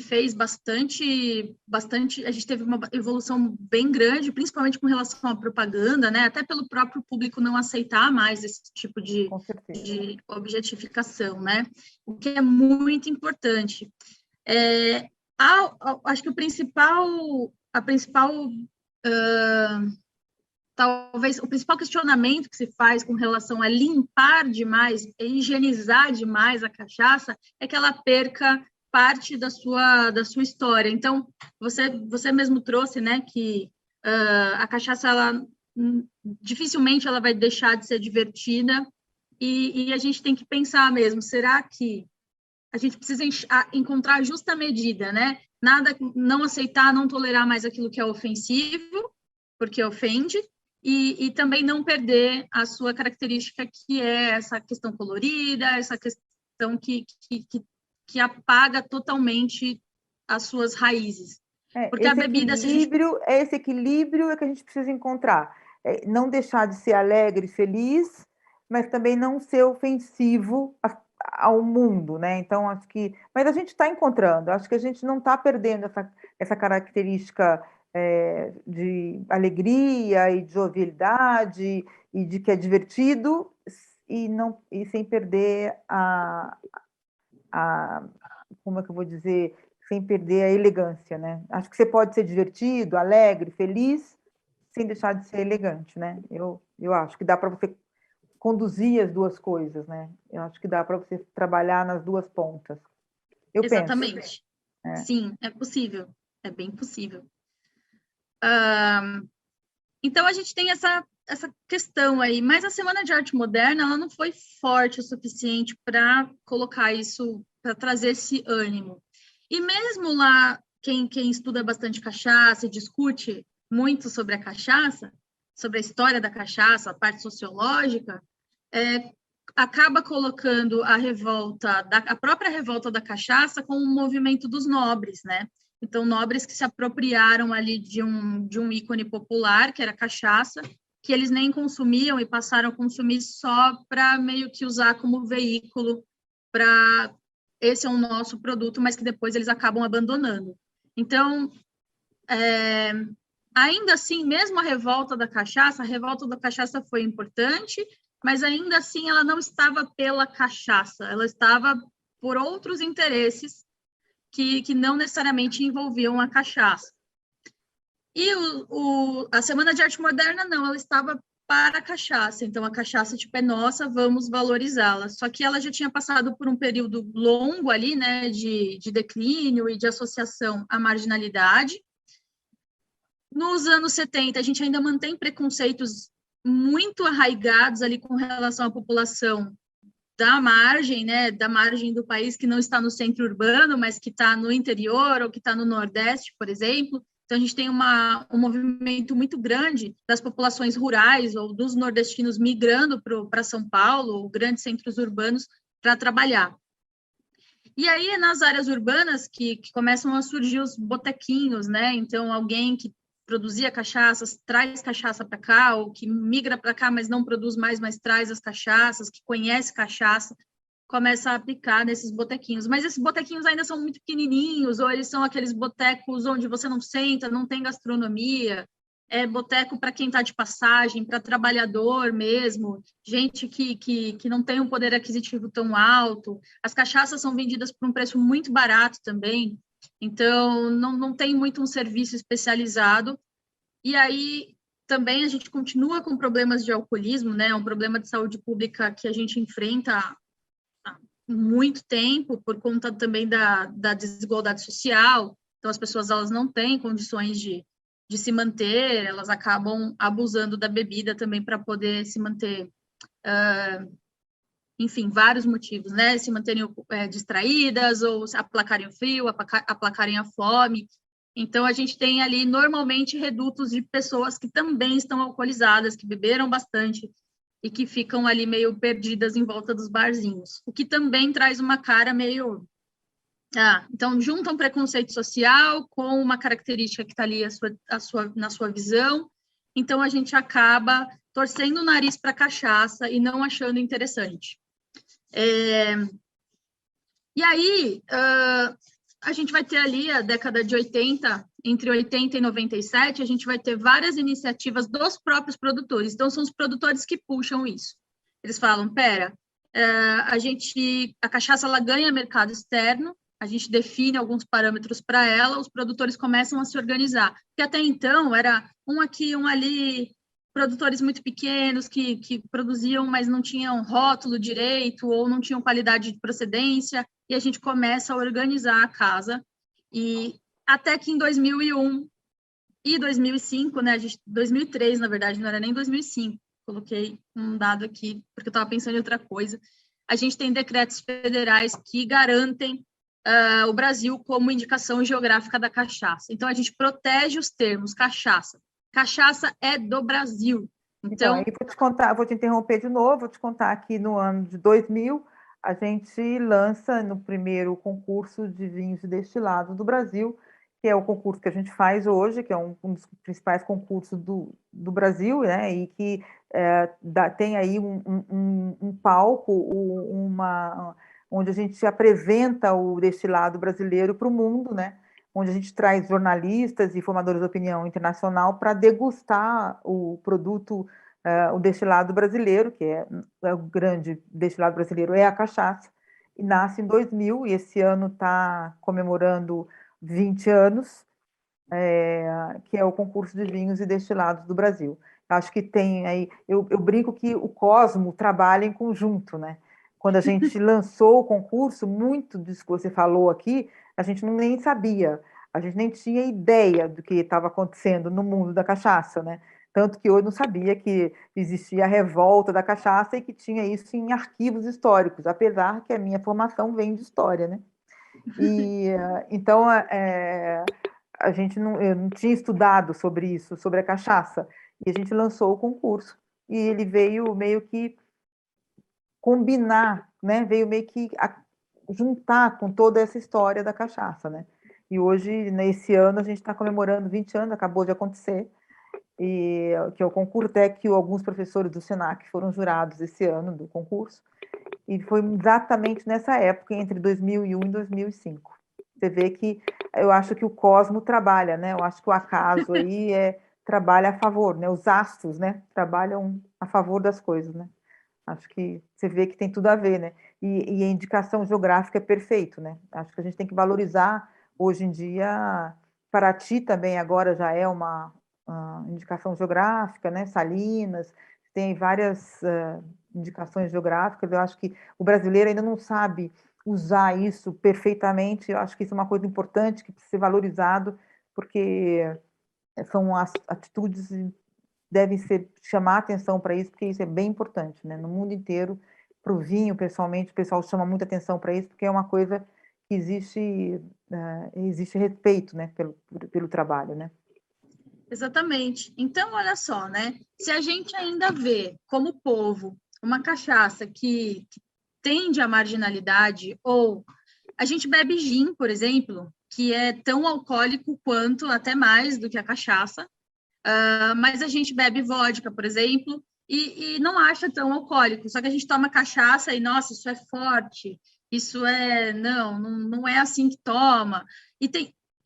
fez a gente teve uma evolução bem grande, principalmente com relação à propaganda, né? Até pelo próprio público não aceitar mais esse tipo Com certeza. de objetificação, né? O que é muito importante. É, acho que a principal, talvez, o principal questionamento que se faz com relação a limpar demais, higienizar demais a cachaça, é que ela perca parte da sua história. Então, você mesmo trouxe, né, que a cachaça, ela dificilmente ela vai deixar de ser divertida, e a gente tem que pensar mesmo, será que a gente precisa encontrar a justa medida, né? Nada, não aceitar, não tolerar mais aquilo que é ofensivo, porque ofende, e também não perder a sua característica, que é essa questão colorida, essa questão que apaga totalmente as suas raízes. Porque a bebida, se a gente... Esse equilíbrio é que a gente precisa encontrar. Não deixar de ser alegre, feliz, mas também não ser ofensivo ao mundo, né? Então, acho que. Mas a gente está encontrando, acho que a gente não está perdendo essa característica de alegria e de jovialidade e de que é divertido e sem perder a como é que eu vou dizer, sem perder a elegância, né? Acho que você pode ser divertido, alegre, feliz, sem deixar de ser elegante, né? Eu acho que dá para você conduzir as duas coisas, né? Eu acho que dá para você trabalhar nas duas pontas. Eu penso. Exatamente. É. Sim, é possível. É bem possível. Então, a gente tem essa questão aí, mas a Semana de Arte Moderna, ela não foi forte o suficiente para colocar isso, para trazer esse ânimo. E mesmo lá, quem estuda bastante cachaça e discute muito sobre a cachaça, sobre a história da cachaça, a parte sociológica, acaba colocando a própria revolta da cachaça como um movimento dos nobres, né? Então, nobres que se apropriaram ali de um ícone popular, que era a cachaça, que eles nem consumiam e passaram a consumir só para meio que usar como veículo para esse é o nosso produto, mas que depois eles acabam abandonando. Então, ainda assim, mesmo a revolta da cachaça foi importante, mas ainda assim ela não estava pela cachaça, ela estava por outros interesses que não necessariamente envolviam a cachaça. E a Semana de Arte Moderna, não, ela estava para a cachaça, então a cachaça tipo, é nossa, vamos valorizá-la. Só que ela já tinha passado por um período longo ali, né, de declínio e de associação à marginalidade. Nos anos 70, a gente ainda mantém preconceitos muito arraigados ali com relação à população da margem, né, da margem do país que não está no centro urbano, mas que está no interior ou que está no Nordeste, por exemplo. Então, a gente tem um movimento muito grande das populações rurais ou dos nordestinos migrando para São Paulo, ou grandes centros urbanos, para trabalhar. E aí, é nas áreas urbanas que começam a surgir os botequinhos, né? Então, alguém que produzia cachaças, traz cachaça para cá, ou que migra para cá, mas não produz mais, mas traz as cachaças, que conhece cachaça, começa a aplicar nesses botequinhos. Mas esses botequinhos ainda são muito pequenininhos, ou eles são aqueles botecos onde você não senta, não tem gastronomia, é boteco para quem está de passagem, para trabalhador mesmo, gente que não tem um poder aquisitivo tão alto. As cachaças são vendidas por um preço muito barato também. Então, não tem muito um serviço especializado. E aí, também a gente continua com problemas de alcoolismo, né? É um problema de saúde pública que a gente enfrenta há muito tempo, por conta também da desigualdade social. Então, as pessoas elas não têm condições de se manter, elas acabam abusando da bebida também para poder se manter, enfim, vários motivos, né? Se manterem distraídas, ou aplacarem o frio, aplacarem a fome. Então, a gente tem ali, normalmente, redutos de pessoas que também estão alcoolizadas, que beberam bastante e que ficam ali meio perdidas em volta dos barzinhos. O que também traz uma cara meio... então, junta um preconceito social com uma característica que está ali na sua visão. Então, a gente acaba torcendo o nariz para a cachaça e não achando interessante. E aí, a gente vai ter ali a década de 80, entre 80 e 97, a gente vai ter várias iniciativas dos próprios produtores. Então, são os produtores que puxam isso. Eles falam, a cachaça ela ganha mercado externo, a gente define alguns parâmetros para ela, os produtores começam a se organizar. Porque até então, era um aqui, um ali, produtores muito pequenos que produziam, mas não tinham rótulo direito ou não tinham qualidade de procedência, e a gente começa a organizar a casa, e até que em 2001 e 2005, né, 2003, na verdade, não era nem 2005, coloquei um dado aqui, porque eu estava pensando em outra coisa, a gente tem decretos federais que garantem o Brasil como indicação geográfica da cachaça. Então, a gente protege os termos cachaça. Cachaça é do Brasil. Então, aí vou te contar, vou te interromper de novo, vou te contar que no ano de 2000, a gente lança no primeiro concurso de vinhos e destilados do Brasil, que é o concurso que a gente faz hoje, que é um dos principais concursos do Brasil, né, e que tem aí um palco, onde a gente apresenta o destilado brasileiro para o mundo, né, onde a gente traz jornalistas e formadores de opinião internacional para degustar o produto, o destilado brasileiro, que é o grande destilado brasileiro, é a cachaça, e nasce em 2000, e esse ano está comemorando 20 anos, que é o concurso de vinhos e destilados do Brasil. Acho que tem aí, eu brinco que o Cosmo trabalha em conjunto, né? Quando a gente lançou o concurso, muito disso que você falou aqui, a gente nem sabia, a gente nem tinha ideia do que estava acontecendo no mundo da cachaça, né? Tanto que eu não sabia que existia a revolta da cachaça e que tinha isso em arquivos históricos, apesar que a minha formação vem de história, né? E então a gente eu não tinha estudado sobre isso, sobre a cachaça, e a gente lançou o concurso. E ele veio meio que combinar, né? Veio meio que juntar com toda essa história da cachaça, né? E hoje, nesse ano, a gente está comemorando 20 anos, acabou de acontecer, que é o concurso, até que alguns professores do Senac foram jurados esse ano do concurso, e foi exatamente nessa época, entre 2001 e 2005. Você vê que eu acho que o Cosmo trabalha, né? Eu acho que o acaso aí trabalha a favor, né? Os astros, né? Trabalham a favor das coisas, né? Acho que você vê que tem tudo a ver, né? E a indicação geográfica é perfeito, né? Acho que a gente tem que valorizar hoje em dia. Paraty também agora já é uma indicação geográfica, né? Salinas, tem várias indicações geográficas. Eu acho que o brasileiro ainda não sabe usar isso perfeitamente. Eu acho que isso é uma coisa importante que precisa ser valorizado, porque são as atitudes devem chamar atenção para isso, porque isso é bem importante, né? No mundo inteiro, para o vinho, pessoalmente, o pessoal chama muita atenção para isso, porque é uma coisa que existe respeito, né, pelo trabalho, né? Exatamente. Então, olha só, né? Se a gente ainda vê, como povo, uma cachaça que tende à marginalidade, ou a gente bebe gin, por exemplo, que é tão alcoólico quanto, até mais do que a cachaça, mas a gente bebe vodka, por exemplo, e não acha tão alcoólico, só que a gente toma cachaça e, nossa, isso é forte, isso não é assim que toma. E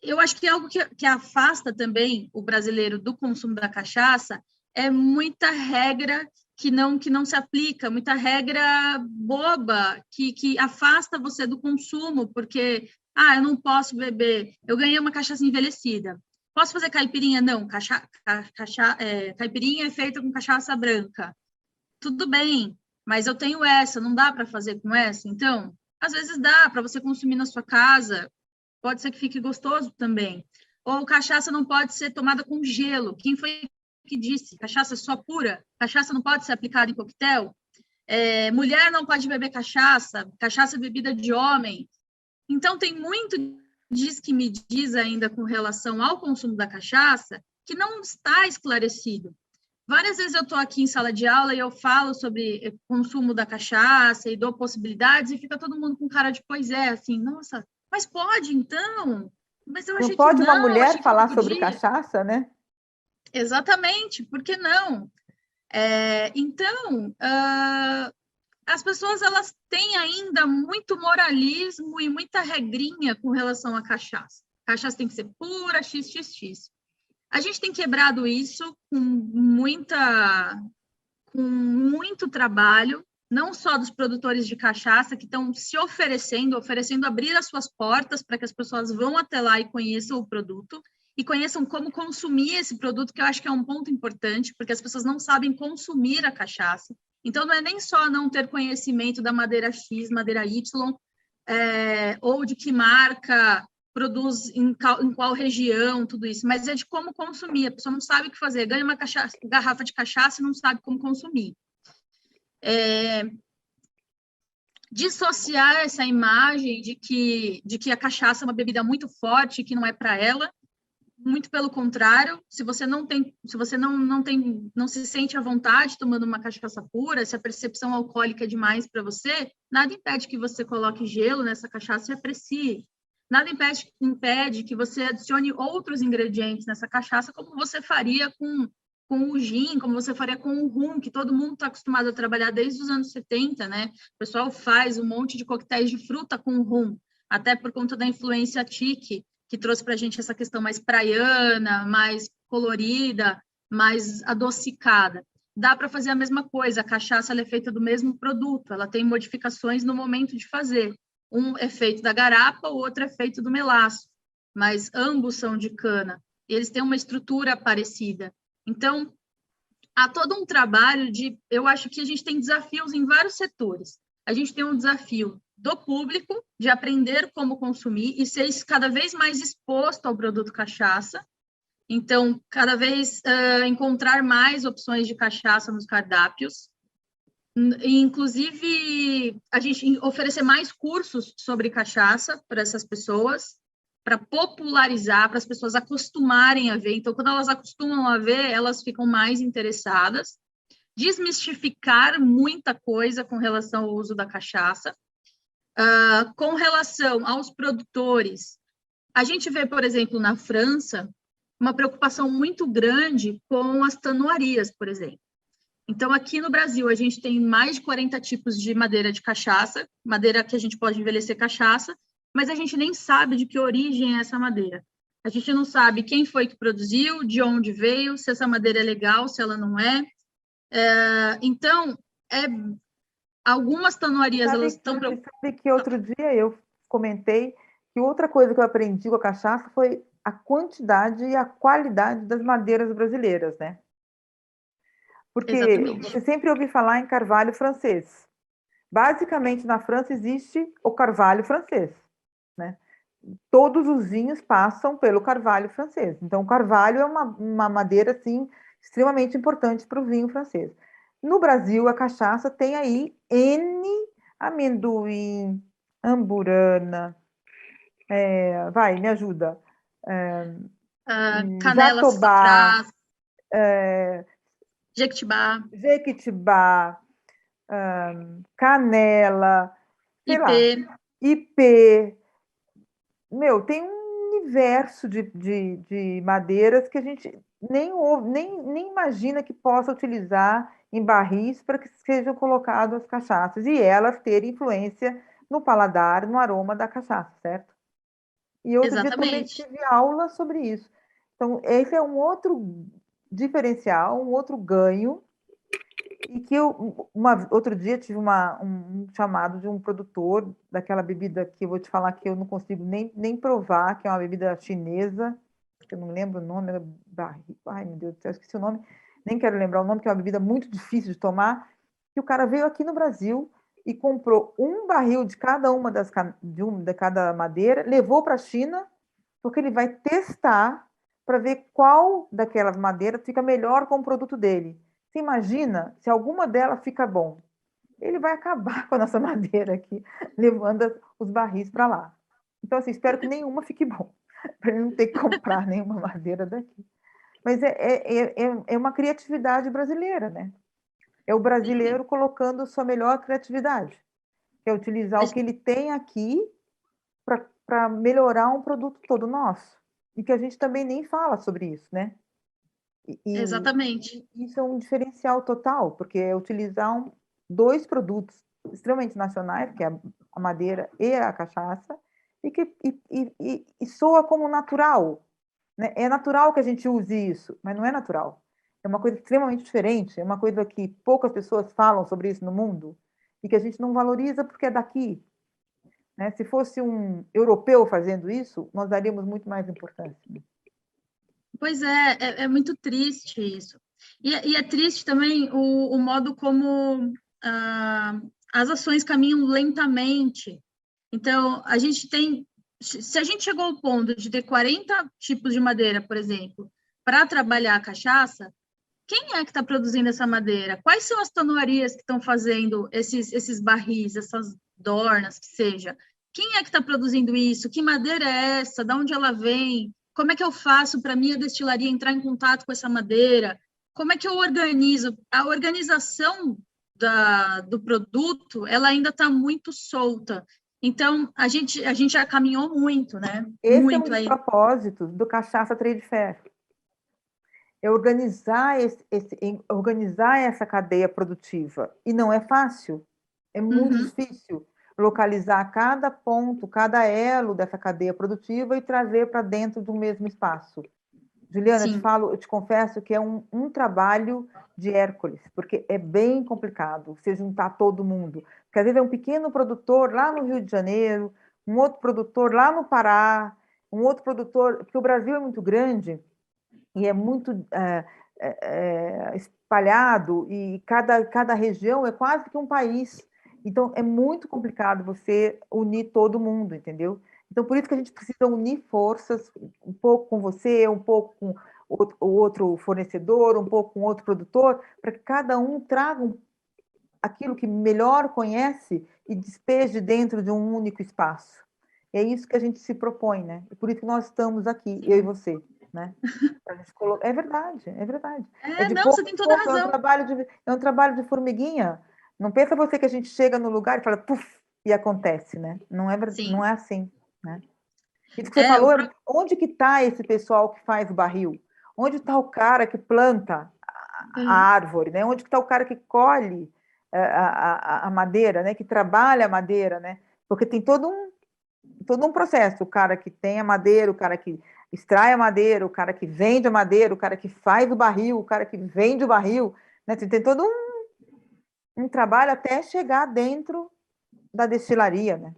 eu acho que algo que afasta também o brasileiro do consumo da cachaça é muita regra que não se aplica, muita regra boba que afasta você do consumo, porque Ah, eu não posso beber. Eu ganhei uma cachaça envelhecida. Posso fazer caipirinha? Não. Caipirinha é feita com cachaça branca. Tudo bem, mas eu tenho essa, não dá para fazer com essa? Então, às vezes dá para você consumir na sua casa, pode ser que fique gostoso também. Ou cachaça não pode ser tomada com gelo. Quem foi que disse? Cachaça só pura? Cachaça não pode ser aplicada em coquetel? Mulher não pode beber cachaça, cachaça é bebida de homem. Então, tem muito diz que me diz ainda com relação ao consumo da cachaça que não está esclarecido. Várias vezes eu estou aqui em sala de aula e eu falo sobre consumo da cachaça e dou possibilidades e fica todo mundo com cara de pois é, assim, nossa, mas pode então? Mas eu Não achei que pode uma não, mulher achei que não falar sobre podia. cachaça, né? Exatamente, por que não? Então, as pessoas elas têm ainda muito moralismo e muita regrinha com relação à cachaça. Cachaça tem que ser pura, xxx. A gente tem quebrado isso com muito trabalho, não só dos produtores de cachaça que estão se oferecendo abrir as suas portas para que as pessoas vão até lá e conheçam o produto e conheçam como consumir esse produto, que eu acho que é um ponto importante, porque as pessoas não sabem consumir a cachaça. Então, não é nem só não ter conhecimento da madeira X, madeira Y, ou de que marca produz em qual região, tudo isso, mas é de como consumir. A pessoa não sabe o que fazer, ganha uma garrafa de cachaça e não sabe como consumir. Dissociar essa imagem de que a cachaça é uma bebida muito forte, que não é para ela, muito pelo contrário, se você não se sente à vontade tomando uma cachaça pura, se a percepção alcoólica é demais para você, nada impede que você coloque gelo nessa cachaça e aprecie. Nada impede que você adicione outros ingredientes nessa cachaça, como você faria com o gin, como você faria com o rum, que todo mundo está acostumado a trabalhar desde os anos 70, né? O pessoal faz um monte de coquetéis de fruta com rum, até por conta da influência tique, que trouxe para a gente essa questão mais praiana, mais colorida, mais adocicada. Dá para fazer a mesma coisa, a cachaça ela é feita do mesmo produto, ela tem modificações no momento de fazer. Um é feito da garapa, o outro é feito do melaço, mas ambos são de cana. E eles têm uma estrutura parecida. Então, há todo um trabalho eu acho que a gente tem desafios em vários setores. A gente tem um desafio do público de aprender como consumir e ser cada vez mais exposto ao produto cachaça. Então, cada vez encontrar mais opções de cachaça nos cardápios. Inclusive, a gente oferecer mais cursos sobre cachaça para essas pessoas, para popularizar, para as pessoas acostumarem a ver. Então, quando elas acostumam a ver, elas ficam mais interessadas. Desmistificar muita coisa com relação ao uso da cachaça. Com relação aos produtores, a gente vê, por exemplo, na França, uma preocupação muito grande com as tanoarias, por exemplo. Então, aqui no Brasil, a gente tem mais de 40 tipos de madeira de cachaça, madeira que a gente pode envelhecer cachaça, mas a gente nem sabe de que origem é essa madeira. A gente não sabe quem foi que produziu, de onde veio, se essa madeira é legal, se ela não é. Então, algumas tanoarias, elas estão... Sabe que outro dia eu comentei que outra coisa que eu aprendi com a cachaça foi a quantidade e a qualidade das madeiras brasileiras, né? Porque Exatamente. você sempre ouve falar em carvalho francês. Basicamente, na França existe o carvalho francês, né? Todos os vinhos passam pelo carvalho francês. Então, o carvalho é uma madeira, assim, extremamente importante para o vinho francês. No Brasil, a cachaça tem aí N amendoim, amburana, vai, me ajuda. Canela, Jatobá, sassafrás, jequitibá, Jequitibá, canela, sei lá, ipê. ipê. Meu, tem um universo de madeiras que a gente nem imagina que possa utilizar em barris para que sejam colocadas as cachaças e elas terem influência no paladar, no aroma da cachaça, certo? E outro dia também Exatamente. tive aula sobre isso. Então, esse é um outro diferencial, um outro ganho E que outro dia tive um chamado de um produtor daquela bebida que eu vou te falar que eu não consigo nem provar, que é uma bebida chinesa, que eu não lembro o nome, ai meu Deus do céu, esqueci o nome, nem quero lembrar o nome, que é uma bebida muito difícil de tomar, e o cara veio aqui no Brasil e comprou um barril de cada uma de cada madeira, levou para a China, porque ele vai testar para ver qual daquelas madeiras fica melhor com o produto dele. Você imagina se alguma delas fica bom? Ele vai acabar com a nossa madeira aqui, levando os barris para lá. Então, assim, espero que nenhuma fique bom, para ele não ter que comprar nenhuma madeira daqui. Mas é uma criatividade brasileira, né? É o brasileiro colocando sua melhor criatividade, que é utilizar o que ele tem aqui para melhorar um produto todo nosso. E que a gente também nem fala sobre isso, né? Exatamente. Isso é um diferencial total, porque é utilizar dois produtos extremamente nacionais, que é a madeira e a cachaça, e soa como natural. Né? É natural que a gente use isso, mas não é natural. É uma coisa extremamente diferente, é uma coisa que poucas pessoas falam sobre isso no mundo e que a gente não valoriza porque é daqui. Né? Se fosse um europeu fazendo isso, nós daríamos muito mais importância. Pois é muito triste isso. E é triste também o modo como as ações caminham lentamente. Então, a gente tem... Se a gente chegou ao ponto de ter 40 tipos de madeira, por exemplo, para trabalhar a cachaça, quem é que está produzindo essa madeira? Quais são as tanuarias que estão fazendo esses barris, essas dornas, que seja? Quem é que está produzindo isso? Que madeira é essa? De onde ela vem? Como é que eu faço para a minha destilaria entrar em contato com essa madeira? Como é que eu organizo? A organização do produto, ela ainda está muito solta. Então, a gente já caminhou muito, né? Esse é um Muito dos aí. propósitos do Cachaça Trade Fair. É organizar essa cadeia produtiva. E não é fácil, é muito difícil localizar cada ponto, cada elo dessa cadeia produtiva e trazer para dentro de um mesmo espaço. Juliana, Sim. eu te confesso que é um trabalho de Hércules, porque é bem complicado você juntar todo mundo. Porque às vezes é um pequeno produtor lá no Rio de Janeiro, um outro produtor lá no Pará, um outro produtor, porque o Brasil é muito grande e é muito espalhado, e cada região é quase que um país. Então, é muito complicado você unir todo mundo, entendeu? Então, por isso que a gente precisa unir forças, um pouco com você, um pouco com o outro fornecedor, um pouco com outro produtor, para que cada um traga aquilo que melhor conhece e despeje dentro de um único espaço. É isso que a gente se propõe, né? E por isso que nós estamos aqui, eu e você, né? É verdade, é verdade. É de Não, você pouco tem em toda a pouco, razão. é um trabalho de formiguinha. Não pensa você que a gente chega no lugar e fala, puf, e acontece, né? Não Sim. é assim, né? Isso que você falou, onde que está esse pessoal que faz o barril? Onde está o cara que planta a árvore, né? Onde está o cara que colhe a madeira, né? Que trabalha a madeira, né? Porque tem todo um processo. O cara que tem a madeira, o cara que extrai a madeira, o cara que vende a madeira, o cara que faz o barril, o cara que vende o barril, né? Tem todo um trabalho até chegar dentro da destilaria, né?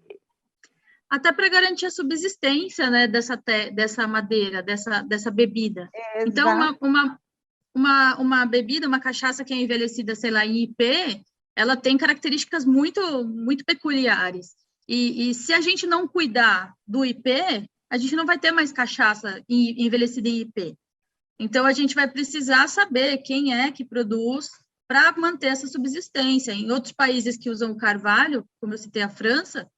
Até para garantir a subsistência, né, dessa madeira, dessa bebida. Então, Exato. uma bebida, uma cachaça que é envelhecida, sei lá, em IP, ela tem características muito peculiares. E se a gente não cuidar do IP, a gente não vai ter mais cachaça envelhecida em IP. Então, a gente vai precisar saber quem é que produz para manter essa subsistência. Em outros países que usam o carvalho, como eu citei a França,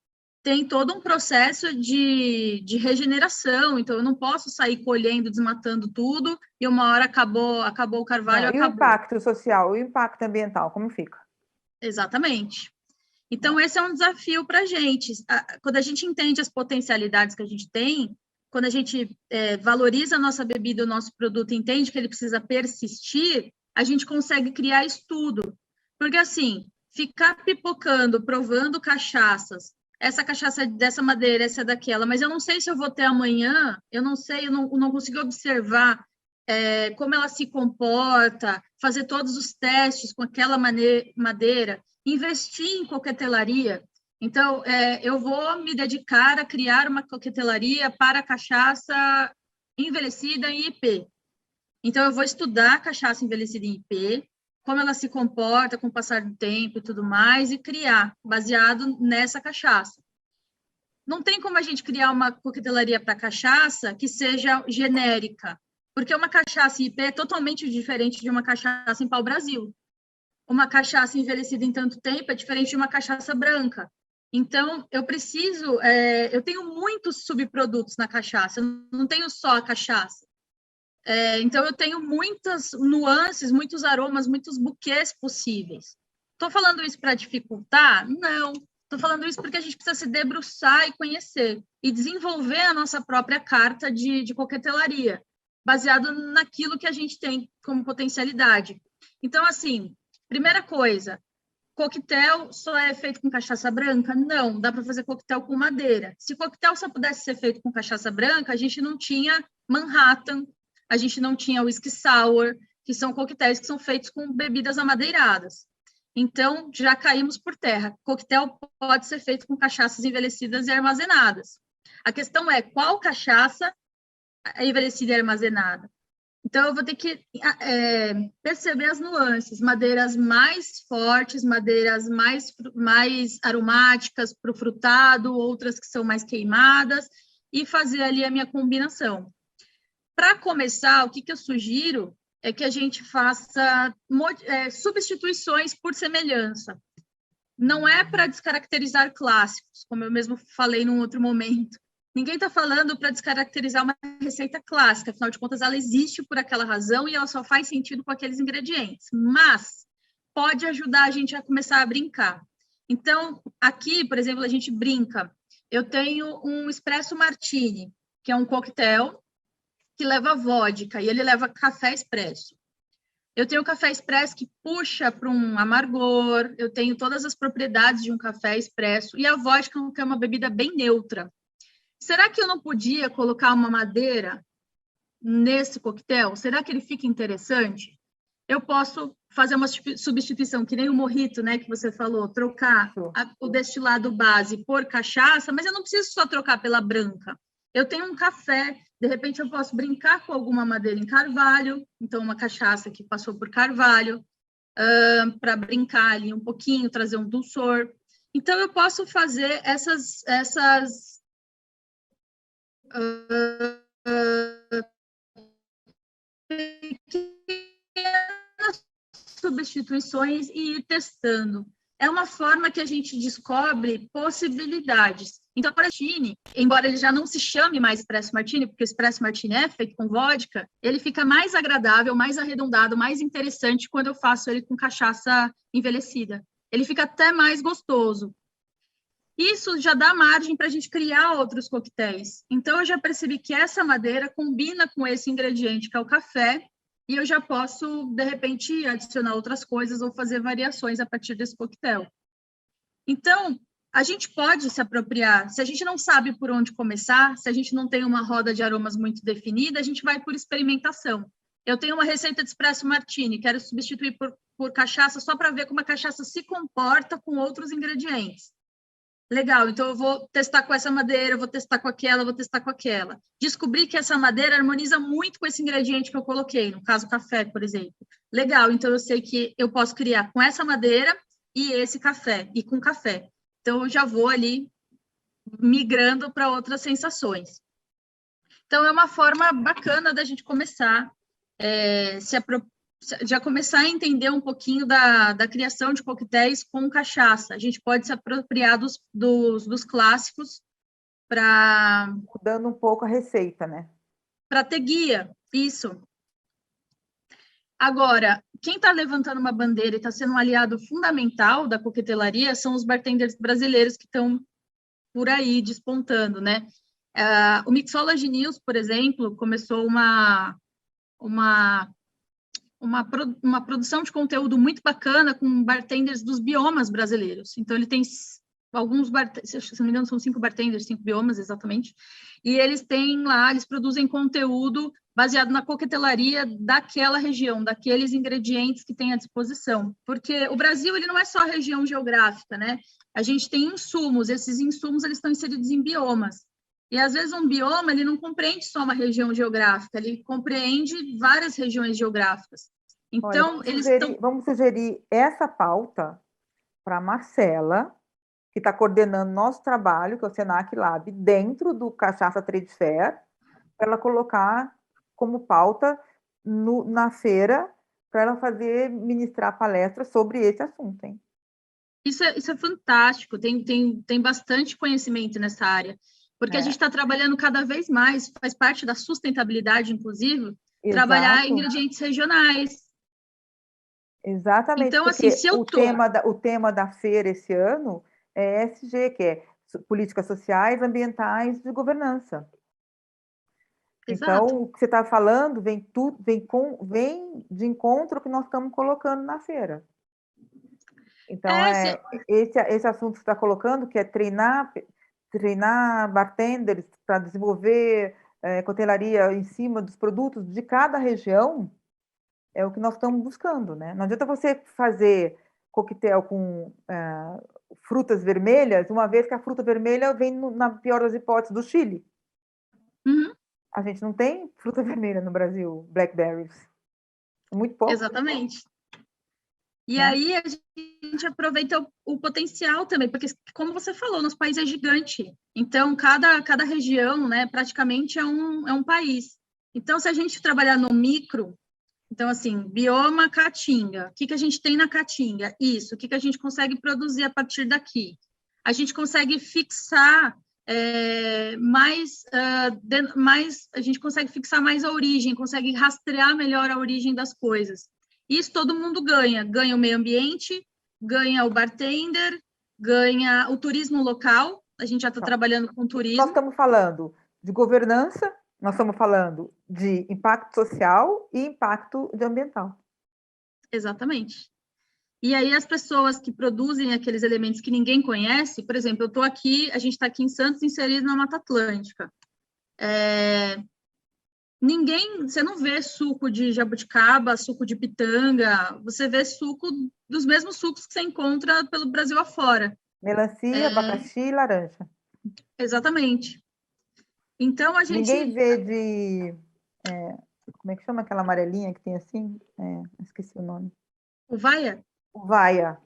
tem todo um processo de regeneração, então eu não posso sair colhendo, desmatando tudo, e uma hora acabou o carvalho, Não, e o acabou. impacto social, e o impacto ambiental, como fica? Exatamente. Então, esse é um desafio para a gente. Quando a gente entende as potencialidades que a gente tem, quando a gente valoriza a nossa bebida, o nosso produto, entende que ele precisa persistir, a gente consegue criar estudo. Porque, assim, ficar pipocando, provando cachaças, essa cachaça é dessa madeira, essa é daquela, mas eu não sei se eu vou ter amanhã, eu não sei, eu não consigo observar como ela se comporta, fazer todos os testes com aquela madeira, investir em coquetelaria. Então, eu vou me dedicar a criar uma coquetelaria para cachaça envelhecida em IP. Então, eu vou estudar a cachaça envelhecida em IP, como ela se comporta com o passar do tempo e tudo mais, e criar, baseado nessa cachaça. Não tem como a gente criar uma coquetelaria para cachaça que seja genérica, porque uma cachaça IP é totalmente diferente de uma cachaça em pau-brasil. Uma cachaça envelhecida em tanto tempo é diferente de uma cachaça branca. Então, eu tenho muitos subprodutos na cachaça, eu não tenho só a cachaça. Então, eu tenho muitas nuances, muitos aromas, muitos buquês possíveis. Estou falando isso para dificultar? Não. Estou falando isso porque a gente precisa se debruçar e conhecer, e desenvolver a nossa própria carta de coquetelaria, baseado naquilo que a gente tem como potencialidade. Então, assim, primeira coisa, coquetel só é feito com cachaça branca? Não, dá para fazer coquetel com madeira. Se coquetel só pudesse ser feito com cachaça branca, a gente não tinha Manhattan, a gente não tinha whisky sour, que são coquetéis que são feitos com bebidas amadeiradas. Então, já caímos por terra. Coquetel pode ser feito com cachaças envelhecidas e armazenadas. A questão é qual cachaça é envelhecida e armazenada. Então, eu vou ter que perceber as nuances, madeiras mais fortes, madeiras mais aromáticas para o frutado, outras que são mais queimadas, e fazer ali a minha combinação. Para começar, o que eu sugiro é que a gente faça substituições por semelhança. Não é para descaracterizar clássicos, como eu mesmo falei num outro momento. Ninguém está falando para descaracterizar uma receita clássica, afinal de contas, ela existe por aquela razão e ela só faz sentido com aqueles ingredientes. Mas pode ajudar a gente a começar a brincar. Então, aqui, por exemplo, a gente brinca. Eu tenho um espresso martini, que é um coquetel que leva vodka e ele leva café expresso. Eu tenho café expresso que puxa para um amargor, eu tenho todas as propriedades de um café expresso, e a vodka que é uma bebida bem neutra. Será que eu não podia colocar uma madeira nesse coquetel? Será que ele fica interessante? Eu posso fazer uma substituição, que nem o mojito, né, que você falou, trocar o destilado base por cachaça, mas eu não preciso só trocar pela branca. Eu tenho um café, de repente eu posso brincar com alguma madeira em carvalho, então uma cachaça que passou por carvalho, para brincar ali um pouquinho, trazer um dulçor. Então, eu posso fazer essas substituições e ir testando. É uma forma que a gente descobre possibilidades. Então, o martini, embora ele já não se chame mais espresso martini, porque o espresso martini é feito com vodka, ele fica mais agradável, mais arredondado, mais interessante quando eu faço ele com cachaça envelhecida. Ele fica até mais gostoso. Isso já dá margem para a gente criar outros coquetéis. Então, eu já percebi que essa madeira combina com esse ingrediente, que é o café, e eu já posso, de repente, adicionar outras coisas ou fazer variações a partir desse coquetel. Então, a gente pode se apropriar. Se a gente não sabe por onde começar, se a gente não tem uma roda de aromas muito definida, a gente vai por experimentação. Eu tenho uma receita de espresso martini, quero substituir por cachaça só para ver como a cachaça se comporta com outros ingredientes. Legal, então eu vou testar com essa madeira, vou testar com aquela, vou testar com aquela. Descobri que essa madeira harmoniza muito com esse ingrediente que eu coloquei, no caso café, por exemplo. Legal, então eu sei que eu posso criar com essa madeira e esse café, e com café. Então eu já vou ali migrando para outras sensações. Então é uma forma bacana da gente começar, já começar a entender um pouquinho da criação de coquetéis com cachaça. A gente pode se apropriar dos clássicos para... Mudando um pouco a receita, né? Para ter guia, isso. Agora, quem está levantando uma bandeira e está sendo um aliado fundamental da coquetelaria são os bartenders brasileiros que estão por aí despontando, né? O Mixology News, por exemplo, começou uma produção de conteúdo muito bacana com bartenders dos biomas brasileiros. Então, ele tem alguns bartenders, se não me engano, são 5 bartenders, 5 biomas, exatamente. E eles têm lá, eles produzem conteúdo baseado na coquetelaria daquela região, daqueles ingredientes que tem à disposição. Porque o Brasil, ele não é só a região geográfica, né? A gente tem insumos, esses insumos eles estão inseridos em biomas. E, às vezes, um bioma ele não compreende só uma região geográfica, ele compreende várias regiões geográficas. Então, olha, vamos sugerir essa pauta para a Marcela, que está coordenando nosso trabalho, que é o Senac Lab, dentro do Cachaça Trade Fair, para ela colocar como pauta na feira, para ela ministrar palestras sobre esse assunto, hein? Isso é fantástico, tem bastante conhecimento nessa área, porque a gente está trabalhando cada vez mais, faz parte da sustentabilidade, inclusive, Exato. Trabalhar ingredientes regionais. Exatamente, então, porque assim, o tema da feira esse ano é ESG, que é Políticas Sociais, Ambientais e Governança. Exato. Então, o que você está falando vem de encontro ao que nós estamos colocando na feira. Então, esse assunto que você está colocando, que é treinar bartenders para desenvolver cotelaria em cima dos produtos de cada região, é o que nós estamos buscando, né? Não adianta você fazer coquetel com frutas vermelhas, uma vez que a fruta vermelha vem, na pior das hipóteses, do Chile. Uhum. A gente não tem fruta vermelha no Brasil, blackberries. Muito pouco. Exatamente. E aí a gente aproveita o potencial também, porque, como você falou, nosso país é gigante. Então, cada região, né, praticamente é um país. Então, se a gente trabalhar no micro, então, assim, bioma Caatinga, o que a gente tem na Caatinga? Isso, o que a gente consegue produzir a partir daqui? A gente consegue fixar a gente consegue fixar mais a origem, consegue rastrear melhor a origem das coisas. Isso todo mundo ganha. Ganha o meio ambiente, ganha o bartender, ganha o turismo local. A gente já está trabalhando com turismo. Nós estamos falando de governança, nós estamos falando de impacto social e impacto ambiental. Exatamente. E aí as pessoas que produzem aqueles elementos que ninguém conhece, por exemplo, a gente está aqui em Santos, inserido na Mata Atlântica. Você não vê suco de jabuticaba, suco de pitanga, você vê suco dos mesmos sucos que você encontra pelo Brasil afora. Melancia, abacaxi e laranja. Exatamente. Então, a gente... Ninguém vê como é que chama aquela amarelinha que tem assim? Esqueci o nome. Uvaia? Uvaia.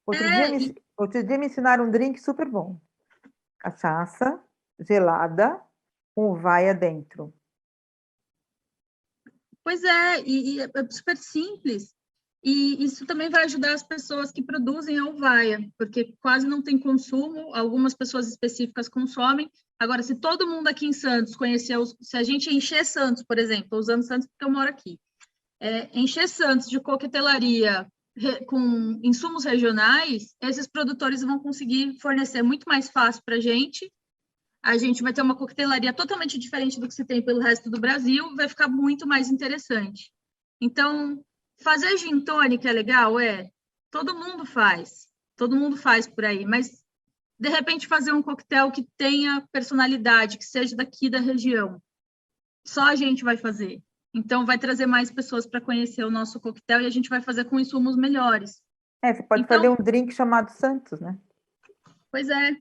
Outro dia me ensinaram um drink super bom. Cachaça gelada com uvaia dentro. Pois é, e é super simples. E isso também vai ajudar as pessoas que produzem a uvaia, porque quase não tem consumo, algumas pessoas específicas consomem. Agora, se todo mundo aqui em Santos se a gente encher Santos, por exemplo, estou usando Santos porque eu moro aqui, encher Santos de coquetelaria com insumos regionais, esses produtores vão conseguir fornecer muito mais fácil para a gente vai ter uma coquetelaria totalmente diferente do que se tem pelo resto do Brasil, vai ficar muito mais interessante. Então, fazer gin tônica é legal? Todo mundo faz por aí, mas, de repente, fazer um coquetel que tenha personalidade, que seja daqui da região, só a gente vai fazer. Então, vai trazer mais pessoas para conhecer o nosso coquetel e a gente vai fazer com insumos melhores. Você pode fazer um drink chamado Santos, né? Pois é.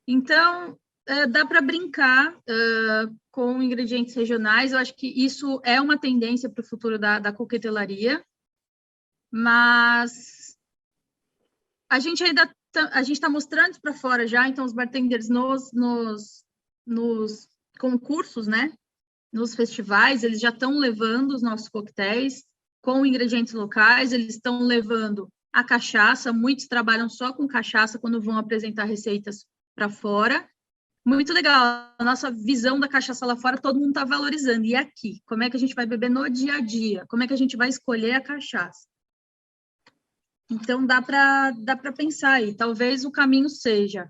Então, dá para brincar com ingredientes regionais. Eu acho que isso é uma tendência para o futuro da coquetelaria, mas a gente está mostrando para fora já, então os bartenders nos concursos, né? Nos festivais, eles já estão levando os nossos coquetéis com ingredientes locais, eles estão levando a cachaça, muitos trabalham só com cachaça quando vão apresentar receitas para fora. Muito legal, a nossa visão da cachaça lá fora, todo mundo está valorizando. E aqui, como é que a gente vai beber no dia a dia? Como é que a gente vai escolher a cachaça? Então, dá para pensar aí. Talvez o caminho seja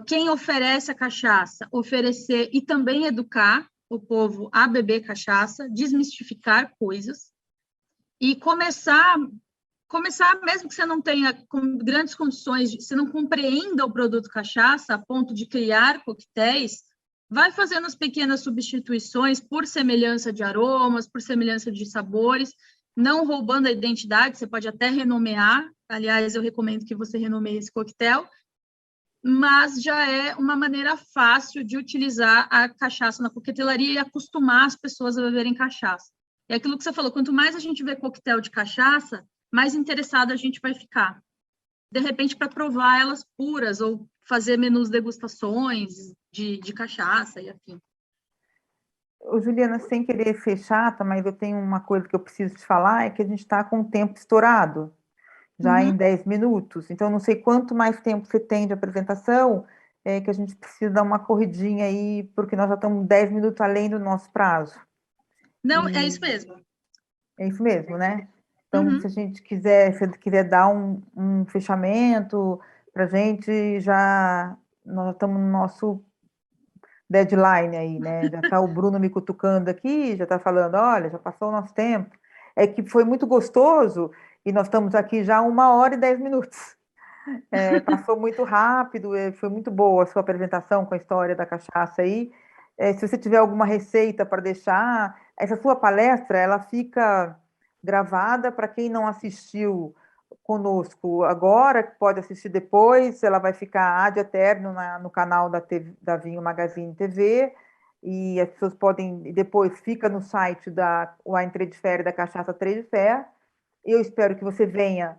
quem oferece a cachaça, oferecer e também educar o povo a beber cachaça, desmistificar coisas e começar, mesmo que você não tenha grandes condições, você não compreenda o produto cachaça a ponto de criar coquetéis, vai fazendo as pequenas substituições por semelhança de aromas, por semelhança de sabores, não roubando a identidade, você pode até renomear, aliás, eu recomendo que você renomeie esse coquetel, mas já é uma maneira fácil de utilizar a cachaça na coquetelaria e acostumar as pessoas a beberem cachaça. É aquilo que você falou, quanto mais a gente vê coquetel de cachaça, mais interessado a gente vai ficar. De repente, para provar elas puras, ou fazer menus degustações de cachaça e afim. Ô, Juliana, sem querer ser chata, mas eu tenho uma coisa que eu preciso te falar, é que a gente está com o tempo estourado, já em 10 minutos. Então, não sei quanto mais tempo você tem de apresentação, que a gente precisa dar uma corridinha aí, porque nós já estamos 10 minutos além do nosso prazo. Não, é isso mesmo. É isso mesmo, né? Então, Uhum. se a gente quiser, se você quiser dar um fechamento para a gente, já nós estamos no nosso deadline aí, né? Já está o Bruno me cutucando aqui, já está falando, olha, já passou o nosso tempo. É que foi muito gostoso e nós estamos aqui já 1 hora e 10 minutos. Passou muito rápido, foi muito boa a sua apresentação com a história da cachaça aí. Se você tiver alguma receita para deixar, essa sua palestra, ela fica gravada para quem não assistiu conosco agora, que pode assistir depois, ela vai ficar ad eterno no canal da Vinho Magazine TV, e as pessoas podem, depois fica no site da Wine Trade Fair e da Cachaça Trade Fair. Eu espero que você venha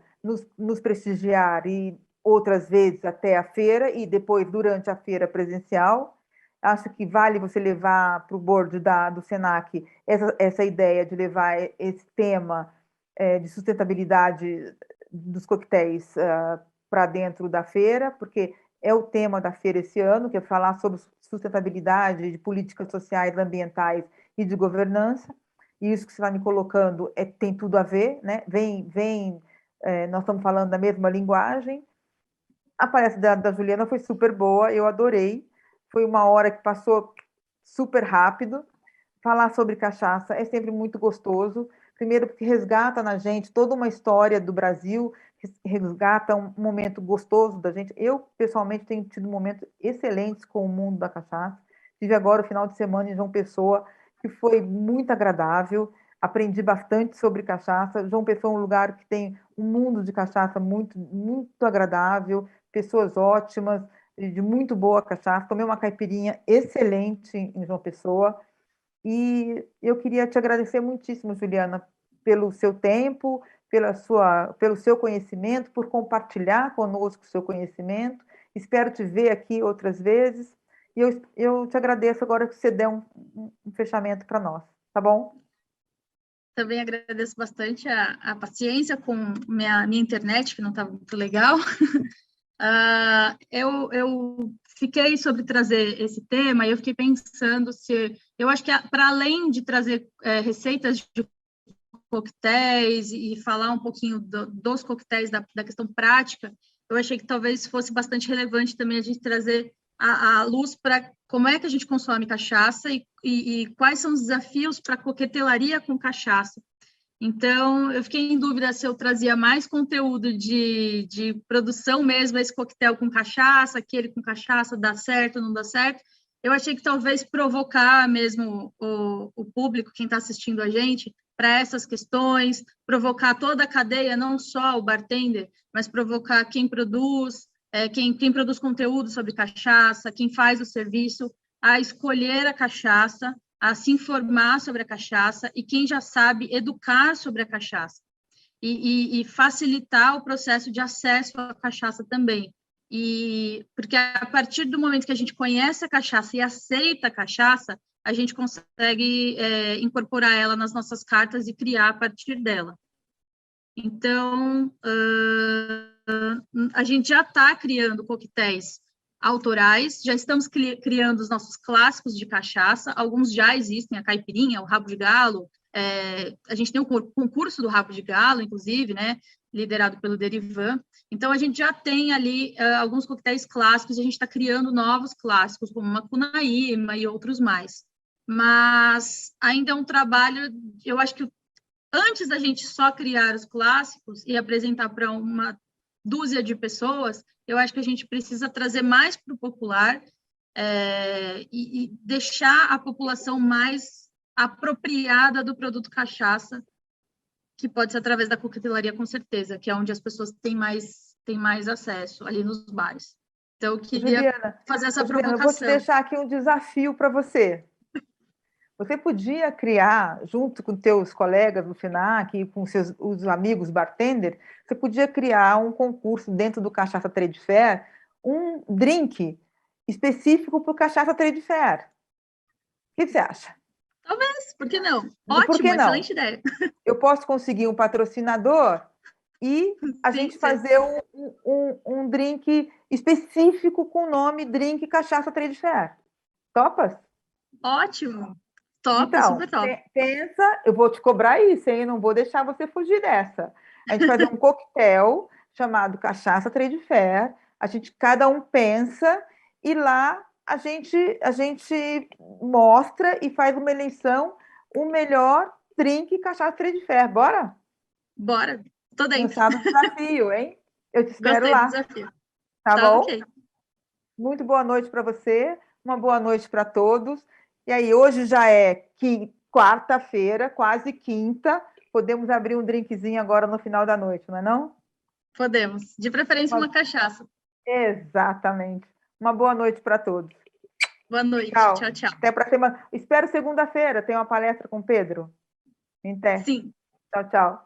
nos prestigiar e outras vezes até a feira e depois durante a feira presencial. Acho que vale você levar para o board do Senac essa ideia de levar esse tema de sustentabilidade dos coquetéis para dentro da feira, porque é o tema da feira esse ano, que é falar sobre sustentabilidade de políticas sociais, ambientais e de governança. E isso que você está me colocando tem tudo a ver, né? Nós estamos falando da mesma linguagem. A palestra da Juliana foi super boa, eu adorei. Foi 1 hora que passou super rápido. Falar sobre cachaça é sempre muito gostoso. Primeiro, porque resgata na gente toda uma história do Brasil, resgata um momento gostoso da gente. Eu, pessoalmente, tenho tido momentos excelentes com o mundo da cachaça. Tive agora o final de semana em João Pessoa, que foi muito agradável. Aprendi bastante sobre cachaça. João Pessoa é um lugar que tem um mundo de cachaça muito, muito agradável, pessoas ótimas, de muito boa cachaça. Tomei uma caipirinha excelente em João Pessoa. E eu queria te agradecer muitíssimo, Juliana, pelo seu tempo, pelo seu conhecimento, por compartilhar conosco o seu conhecimento. Espero te ver aqui outras vezes. E eu te agradeço agora que você der um fechamento para nós, tá bom? Também agradeço bastante a paciência com minha internet, que não estava muito legal. Eu fiquei sobre trazer esse tema e eu fiquei pensando se... Eu acho que, para além de trazer receitas de coquetéis e falar um pouquinho dos coquetéis, da questão prática, eu achei que talvez fosse bastante relevante também a gente trazer a luz para como é que a gente consome cachaça e quais são os desafios para a coquetelaria com cachaça. Então, eu fiquei em dúvida se eu trazia mais conteúdo de produção mesmo, esse coquetel com cachaça, aquele com cachaça, dá certo, não dá certo. Eu achei que talvez provocar mesmo o público, quem está assistindo a gente, para essas questões, provocar toda a cadeia, não só o bartender, mas provocar quem produz, quem produz conteúdo sobre cachaça, quem faz o serviço, a escolher a cachaça, a se informar sobre a cachaça e quem já sabe educar sobre a cachaça e facilitar o processo de acesso à cachaça também. Porque a partir do momento que a gente conhece a cachaça e aceita a cachaça, a gente consegue incorporar ela nas nossas cartas e criar a partir dela. Então, a gente já está criando coquetéis autorais, já estamos criando os nossos clássicos de cachaça, alguns já existem, a caipirinha, o rabo de galo, a gente tem o concurso do rabo de galo, inclusive, né, liderado pelo Derivan. Então, a gente já tem ali alguns coquetéis clássicos, e a gente está criando novos clássicos, como Macunaíma e outros mais. Mas ainda é um trabalho, eu acho que antes da gente só criar os clássicos e apresentar para uma dúzia de pessoas, eu acho que a gente precisa trazer mais para o popular e deixar a população mais apropriada do produto cachaça, que pode ser através da coquetelaria, com certeza, que é onde as pessoas têm mais acesso, ali nos bares. Então, eu queria fazer essa provocação. Eu vou te deixar aqui um desafio para você. Você podia criar, junto com teus colegas do FENAC e com os amigos bartender, você podia criar um concurso dentro do Cachaça Trade Fair, um drink específico para o Cachaça Trade Fair. O que você acha? Talvez, por que não? Ótimo, excelente ideia. Eu posso conseguir um patrocinador e a gente fazer um drink específico com o nome Drink Cachaça Trade Fair. Topas? Ótimo. Top, então, super top. Pensa, eu vou te cobrar isso, hein? Não vou deixar você fugir dessa. A gente fazer um coquetel chamado Cachaça Trade Fair, cada um pensa e lá a gente mostra e faz uma eleição, o melhor drink Cachaça Trade Fair. Bora? Bora. Tô dentro. Cansado do desafio, hein? Eu te espero lá. Gostei do desafio. Tá bom? Ok. Muito boa noite para você, uma boa noite para todos. E aí, hoje já é quarta-feira, quase quinta. Podemos abrir um drinkzinho agora no final da noite, não é não? Podemos. De preferência, uma cachaça. Exatamente. Uma boa noite para todos. Boa noite. Tchau, tchau. Até para semana. Espero segunda-feira. Tem uma palestra com o Pedro. Em Té. Sim. Tchau, tchau.